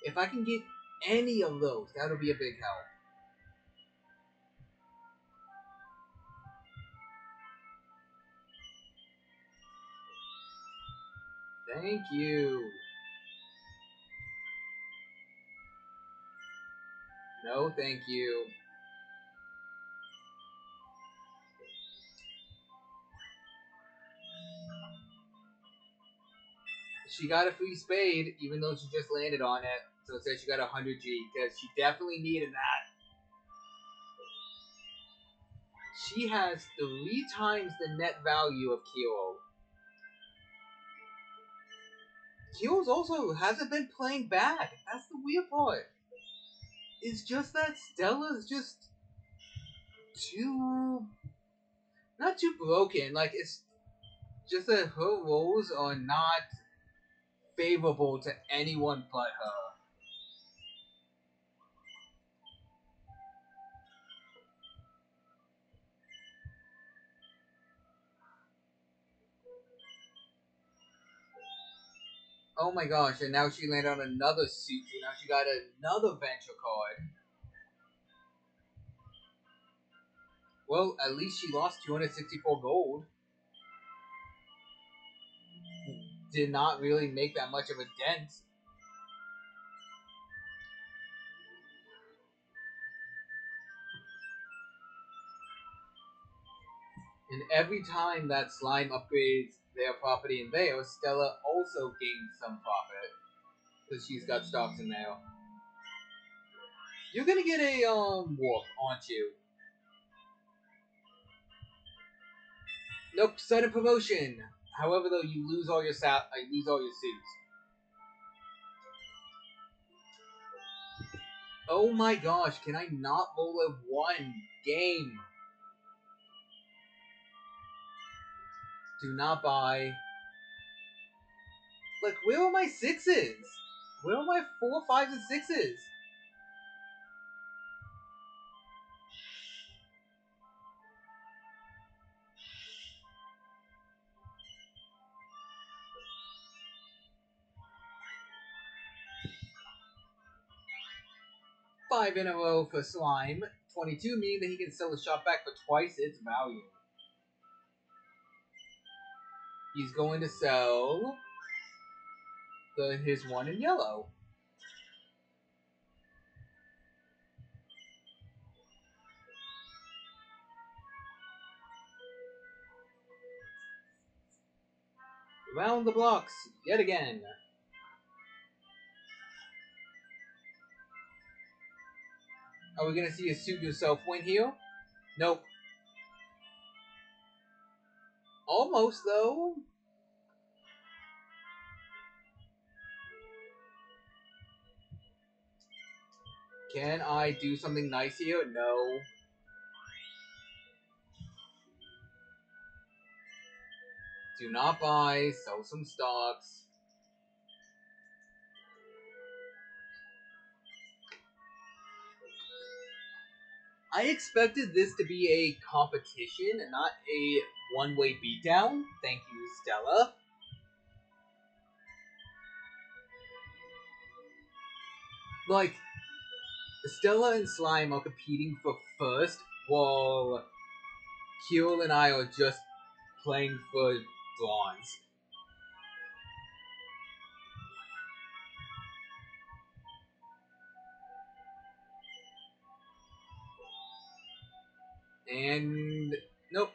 If I can get any of those, that would be a big help. Thank you. No, thank you. She got a free spade, even though she just landed on it. So it says she got 100G, because she definitely needed that. She has 3 times the net value of Kyo. Kyo's also hasn't been playing bad. That's the weird part. It's just that Stella's just too... not too broken. Like, it's just that her rolls are not favorable to anyone but her. Oh my gosh, and now she landed on another suit. Now she got another venture card. Well, at least she lost 264 gold. Did not really make that much of a dent. And every time that slime upgrades their property in there, Stella also gains some profit. Because she's got stocks in there. You're gonna get a warp, aren't you? Nope, sudden promotion. However, though, you lose all your suits. Oh my gosh, can I not roll a 1 game? Do not buy. Like, where are my 6s? Where are my 4, 5s, and 6s? Five in a row for Slime. 22 meaning that he can sell the shop back for twice its value. He's going to sell his one in yellow. Round the blocks yet again. Are we gonna see a suit yourself win here? Nope. Almost though. Can I do something nice here? No. Do not buy. Sell some stocks. I expected this to be a competition and not a one-way beatdown. Thank you, Stella. Like, Stella and Slime are competing for first, while Kirill and I are just playing for bronze. And nope.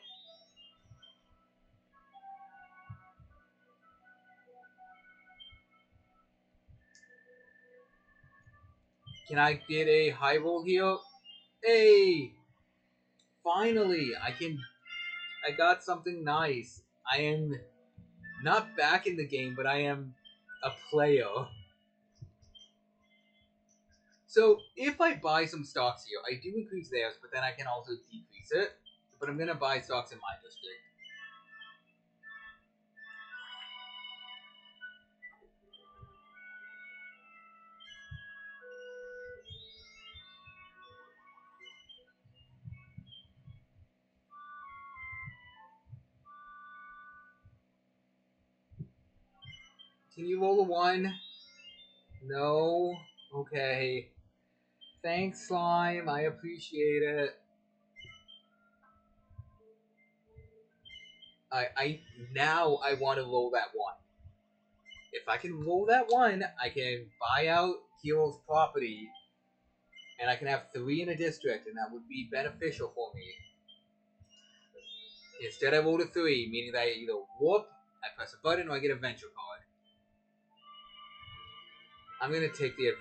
Can I get a high roll here? Hey! Finally, I got something nice. I am not back in the game, but I am a player. So, if I buy some stocks here, I do increase theirs, but then I can also decrease it. But I'm gonna buy stocks in my district. Can you roll a 1? No? Okay. Thanks, Slime. I appreciate it. Now I want to roll that 1. If I can roll that 1, I can buy out Kirill's property, and I can have 3 in a district, and that would be beneficial for me. Instead, I rolled a 3, meaning that I either whoop, I press a button, or I get a venture card. I'm gonna take the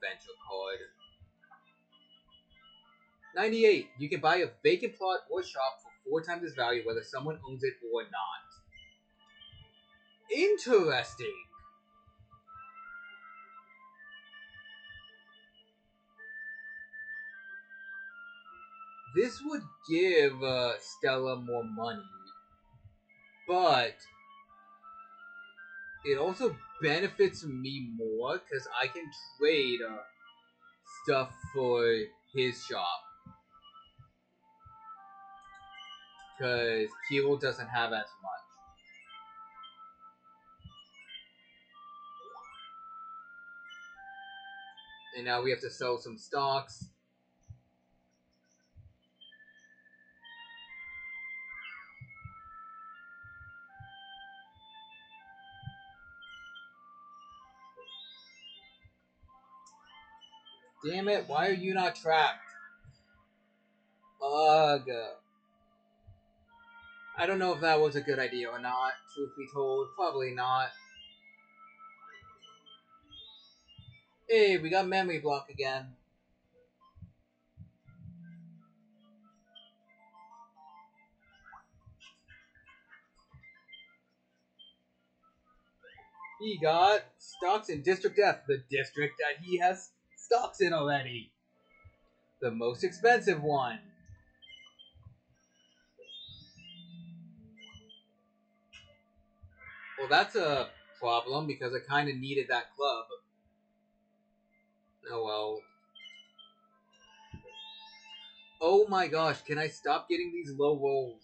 venture card. 98. You can buy a vacant plot or shop for 4 times its value, whether someone owns it or not. Interesting. This would give Stella more money, but it also benefits me more because I can trade stuff for his shop. Because Kirill doesn't have as much. And now we have to sell some stocks. Damn it, why are you not trapped? Ugh. I don't know if that was a good idea or not, truth be told. Probably not. Hey, we got memory block again. He got stocks in District F, the district that he has stocks in already. The most expensive one. Well, that's a problem because I kind of needed that club. Oh well. Oh my gosh, can I stop getting these low rolls?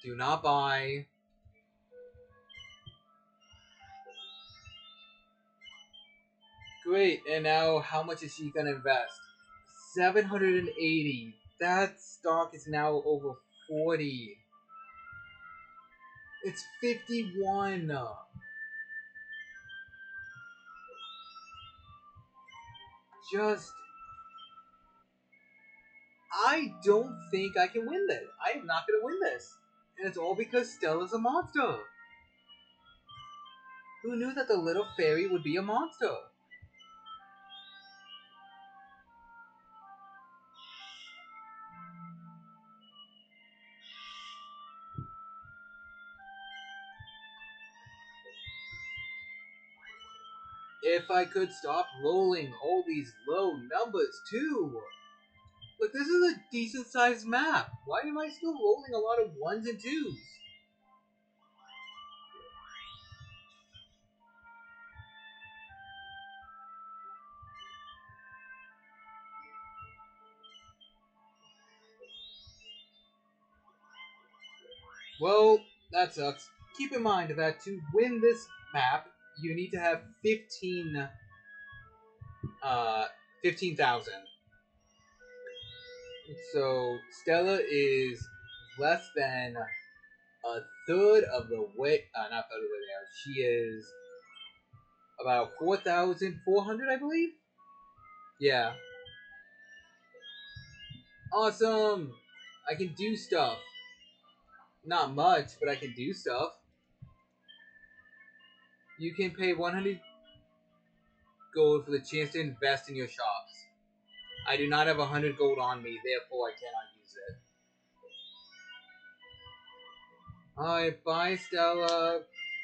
Do not buy. Great, and now how much is she gonna invest? 780. That stock is now over 40. It's 51. Just... I don't think I can win this. I am not gonna win this. And it's all because Stella's a monster. Who knew that the little fairy would be a monster? If I could stop rolling all these low numbers too. Look, this is a decent sized map. Why am I still rolling a lot of 1s and 2s? Well, that sucks. Keep in mind that to win this map, you need to have 15,000. So Stella is less than a third of the way. Not third of the way there. She is about 4,400, I believe. Yeah. Awesome. I can do stuff. Not much, but I can do stuff. You can pay 100 gold for the chance to invest in your shops. I do not have 100 gold on me, therefore I cannot use it. Alright, bye Stella.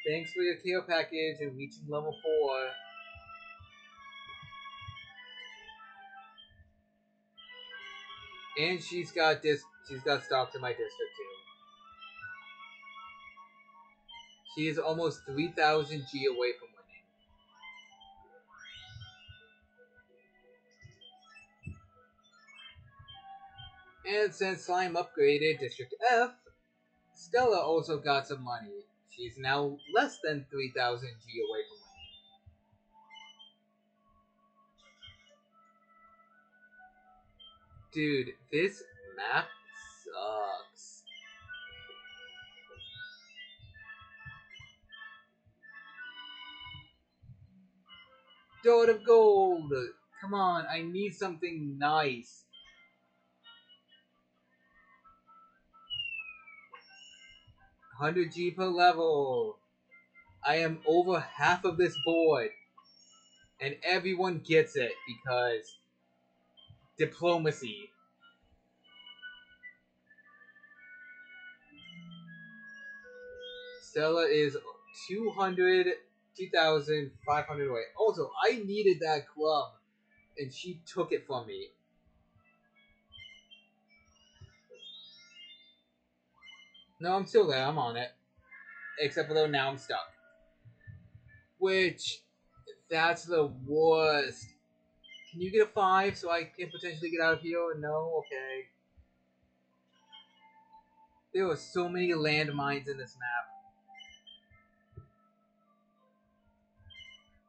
Thanks for your care package and reaching level 4. And she's got stocks in my district too. She is almost 3,000 G away from winning. And since Slime upgraded District F, Stella also got some money. She's now less than 3,000 G away from winning. Dude, this map sucks. Dot of gold! Come on, I need something nice. 100 G per level. I am over half of this board. And everyone gets it because diplomacy. Stella is 2,500 away. Also, I needed that club, and she took it from me. No, I'm still there. I'm on it. Except for though now I'm stuck. Which, that's the worst. Can you get a 5 so I can potentially get out of here? No? Okay. There are so many landmines in this map.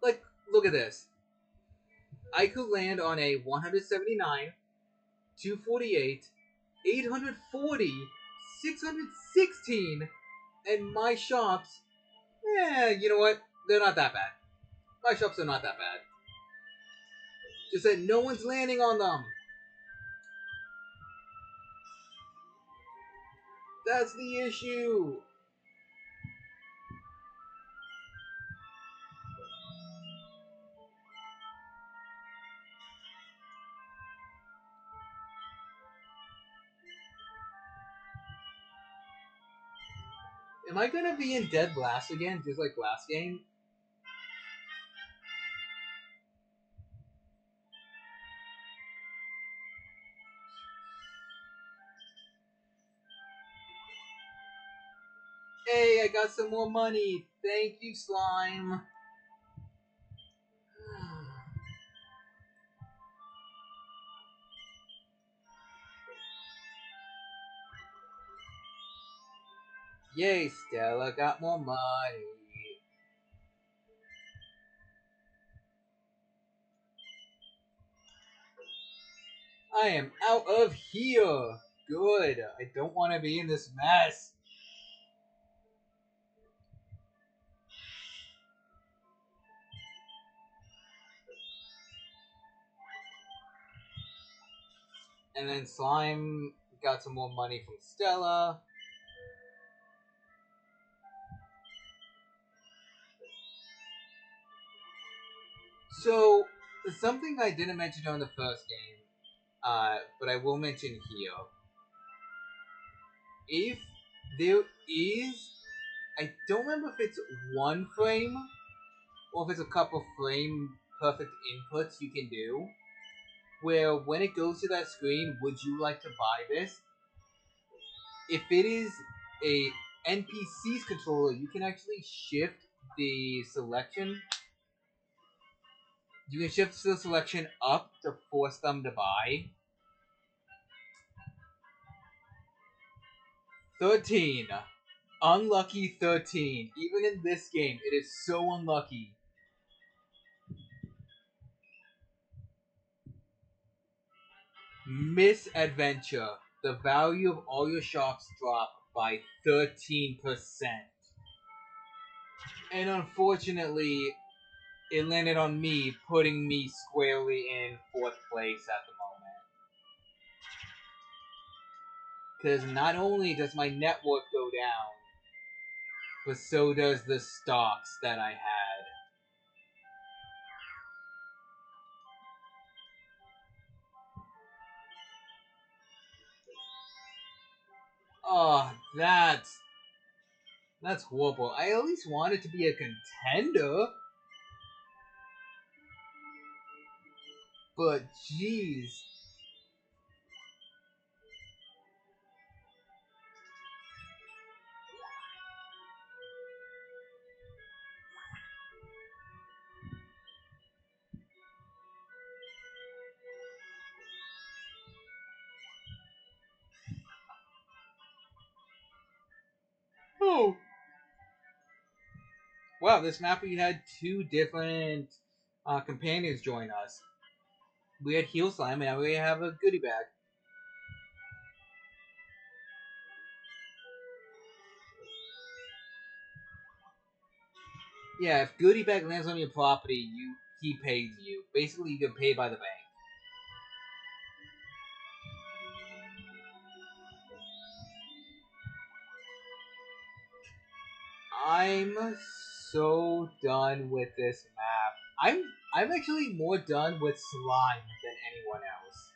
Like, look at this. I could land on a 179, 248, 840, 616, and my shops, you know what? They're not that bad. My shops are not that bad. Just that no one's landing on them. That's the issue. Am I gonna be in Dead Blast again, just like last game? Hey, I got some more money. Thank you, Slime. Yay, Stella got more money. I am out of here. Good. I don't want to be in this mess. And then Slime got some more money from Stella. So, something I didn't mention on the first game, but I will mention here. If there is, I don't remember if it's 1 frame or if it's a couple frame perfect inputs you can do. where when it goes to that screen, would you like to buy this? If it is a NPC's controller, you can actually shift the selection. You can shift the selection up to force them to buy. 13. Unlucky 13. Even in this game, it is so unlucky. Misadventure. The value of all your shops drop by 13%. And unfortunately, it landed on me, putting me squarely in 4th place at the moment. Because not only does my network go down, but so does the stocks that I had. Oh, that's horrible. I at least wanted to be a contender. But jeez. Oh. Wow, this map we had 2 different companions join us. We had Heal Slime and now we have a goodie bag. Yeah, if goodie bag lands on your property, he pays you. Basically, you get paid by the bank. I'm so done with this map. I'm actually more done with slime than anyone else.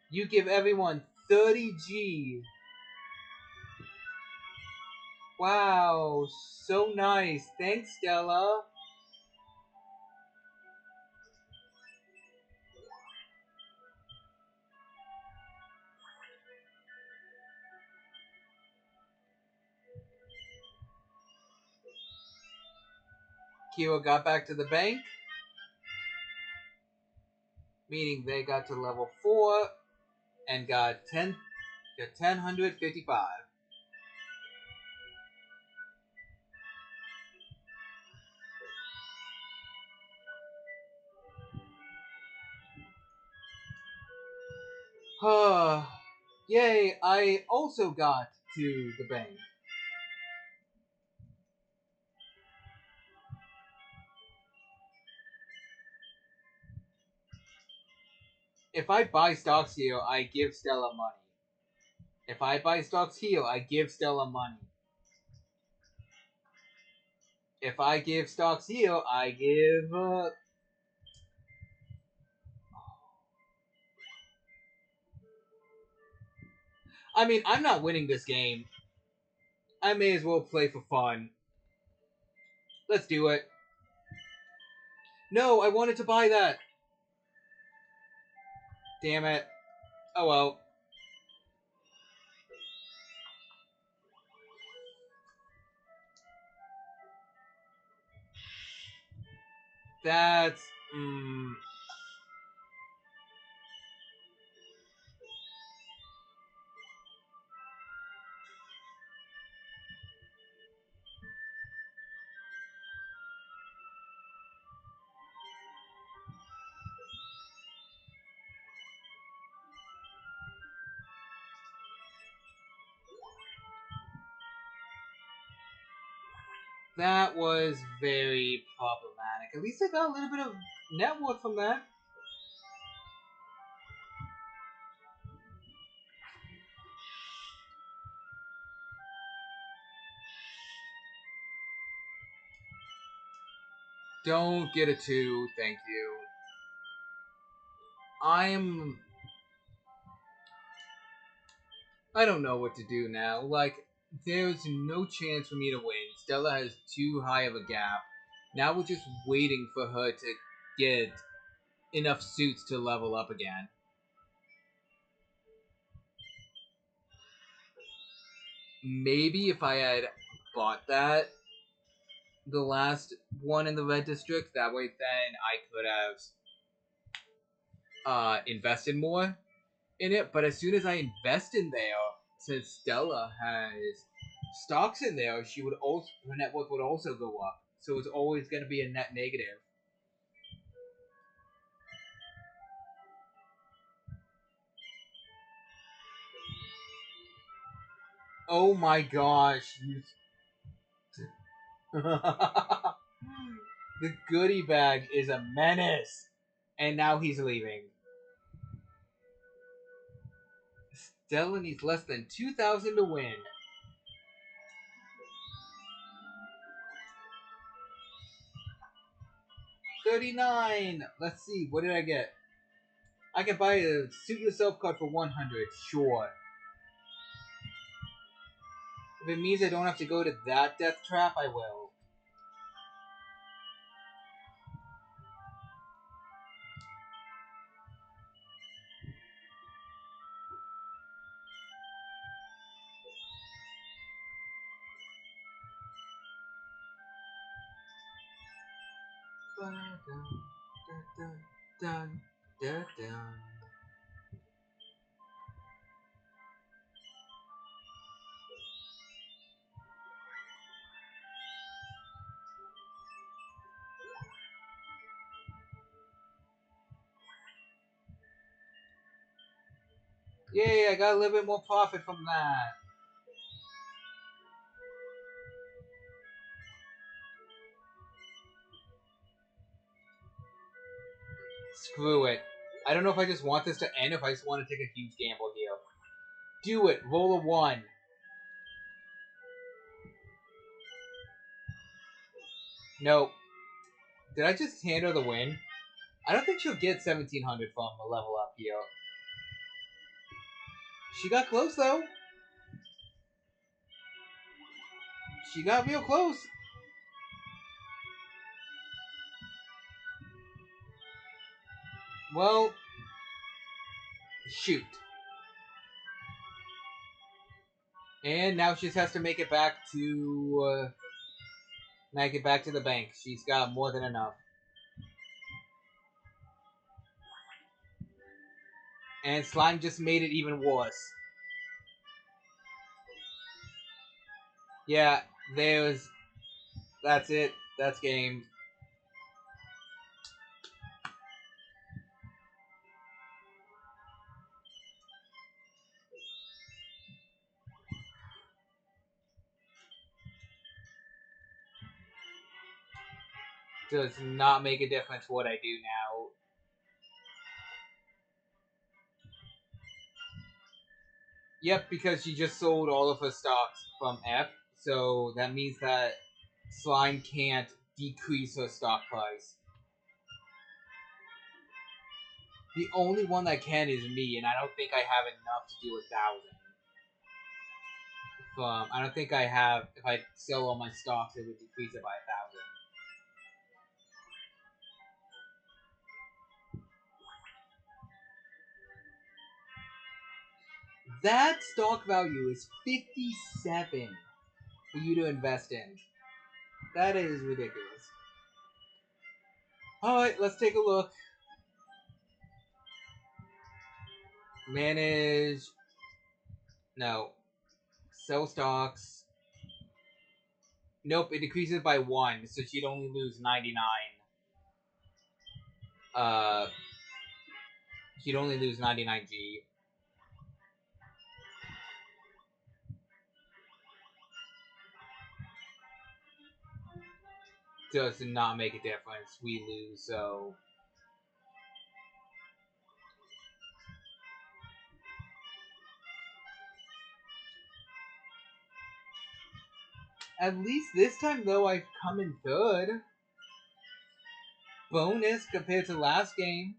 You give everyone 30 G. Wow, so nice. Thanks, Stella. Kira got back to the bank, meaning they got to level 4 and got 1055. Yay, I also got to the bank. If I buy stocks here, I give Stella money. If I buy stocks here, I give Stella money. If I give stocks here, I give... I mean, I'm not winning this game. I may as well play for fun. Let's do it. No, I wanted to buy that. Damn it. Oh well. That's... That was very problematic. At least I got a little bit of network from that. Don't get a 2, thank you. I don't know what to do now. Like, There's no chance for me to win. Stella has too high of a gap. Now we're just waiting for her to get enough suits to level up again. Maybe if I had bought that, the last one in the red district, that way then I could have invested more in it. But as soon as I invest in there, since Stella has stocks in there, she would also her net worth would also go up. So it's always going to be a net negative. Oh my gosh! The goodie bag is a menace, and now he's leaving. Stella needs less than 2,000 to win. $39. Let's see. What did I get? I can buy a suit yourself card for 100. Sure. If it means I don't have to go to that death trap, I will. Yay, I got a little bit more profit from that. Screw it. I don't know if I just want this to end or if I just want to take a huge gamble here. Do it. Roll a 1. Nope. Did I just hand her the win? I don't think she'll get 1,700 from a level up here. She got close, though. She got real close. Well, shoot. And now she just has to make it back to the bank. She's got more than enough. And Slime just made it even worse. Yeah, that's it. That's game. Does not make a difference what I do now. Yep, because she just sold all of her stocks from F, so that means that Slime can't decrease her stock price. The only one that can is me, and I don't think I have enough to do 1,000. I don't think I have. If I sell all my stocks, it would decrease it by 1,000. That stock value is 57 for you to invest in. That is ridiculous. Alright, let's take a look. Manage. No. Sell stocks. Nope, it decreases by 1, so she'd only lose 99. She'd only lose 99G. Does not make a difference. We lose, so... At least this time, though, I've come in third. Bonus compared to last game.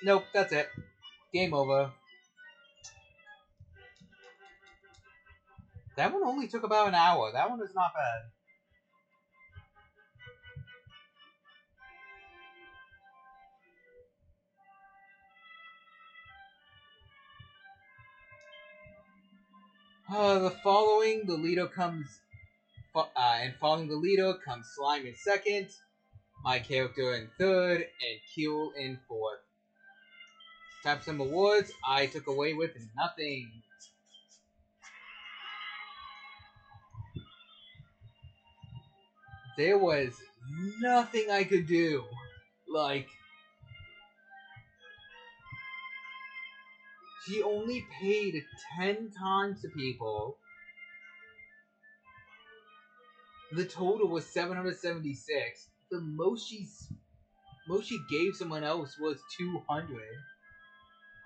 Nope, that's it. Game over. That one only took about an hour. That one was not bad. Following the leader comes Slime in second, my character in third, and Keel in fourth. Tap some awards. I took away with nothing. There was nothing I could do. Like, she only paid 10 times to people. The total was 776. The most she gave someone else was 200.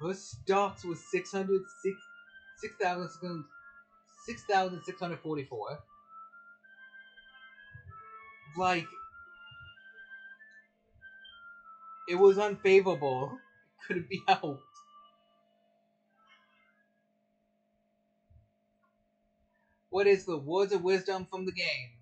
Her stocks was 6,644. Like, it was unfavorable. It couldn't be helped. What is the words of wisdom from the game?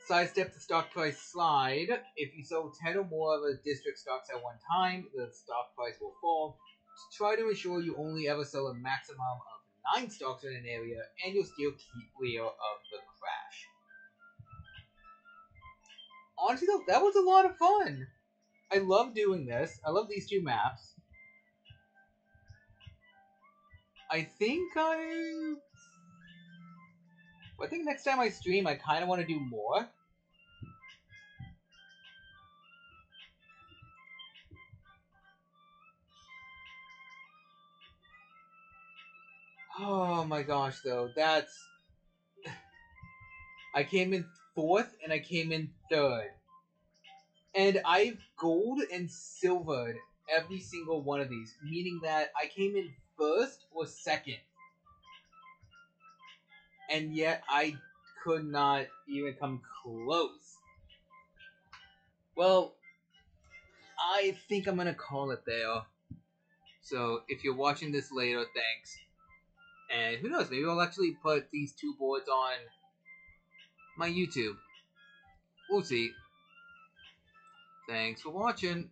Sidestep the stock price slide. If you sell 10 or more of a district stocks at one time, the stock price will fall. Try to ensure you only ever sell a maximum of 9 stocks in an area, and you'll still keep clear of the crash. Honestly though, that was a lot of fun. I love doing this. I love these two maps. I think next time I stream, I kind of want to do more. Oh my gosh, though, that's... I came in fourth, and I came in third. And I've gold and silvered every single one of these, meaning that I came in first or second. And yet I could not even come close. Well, I think I'm gonna call it there. So if you're watching this later, thanks. And who knows, maybe I'll actually put these two boards on my YouTube. We'll see. Thanks for watching.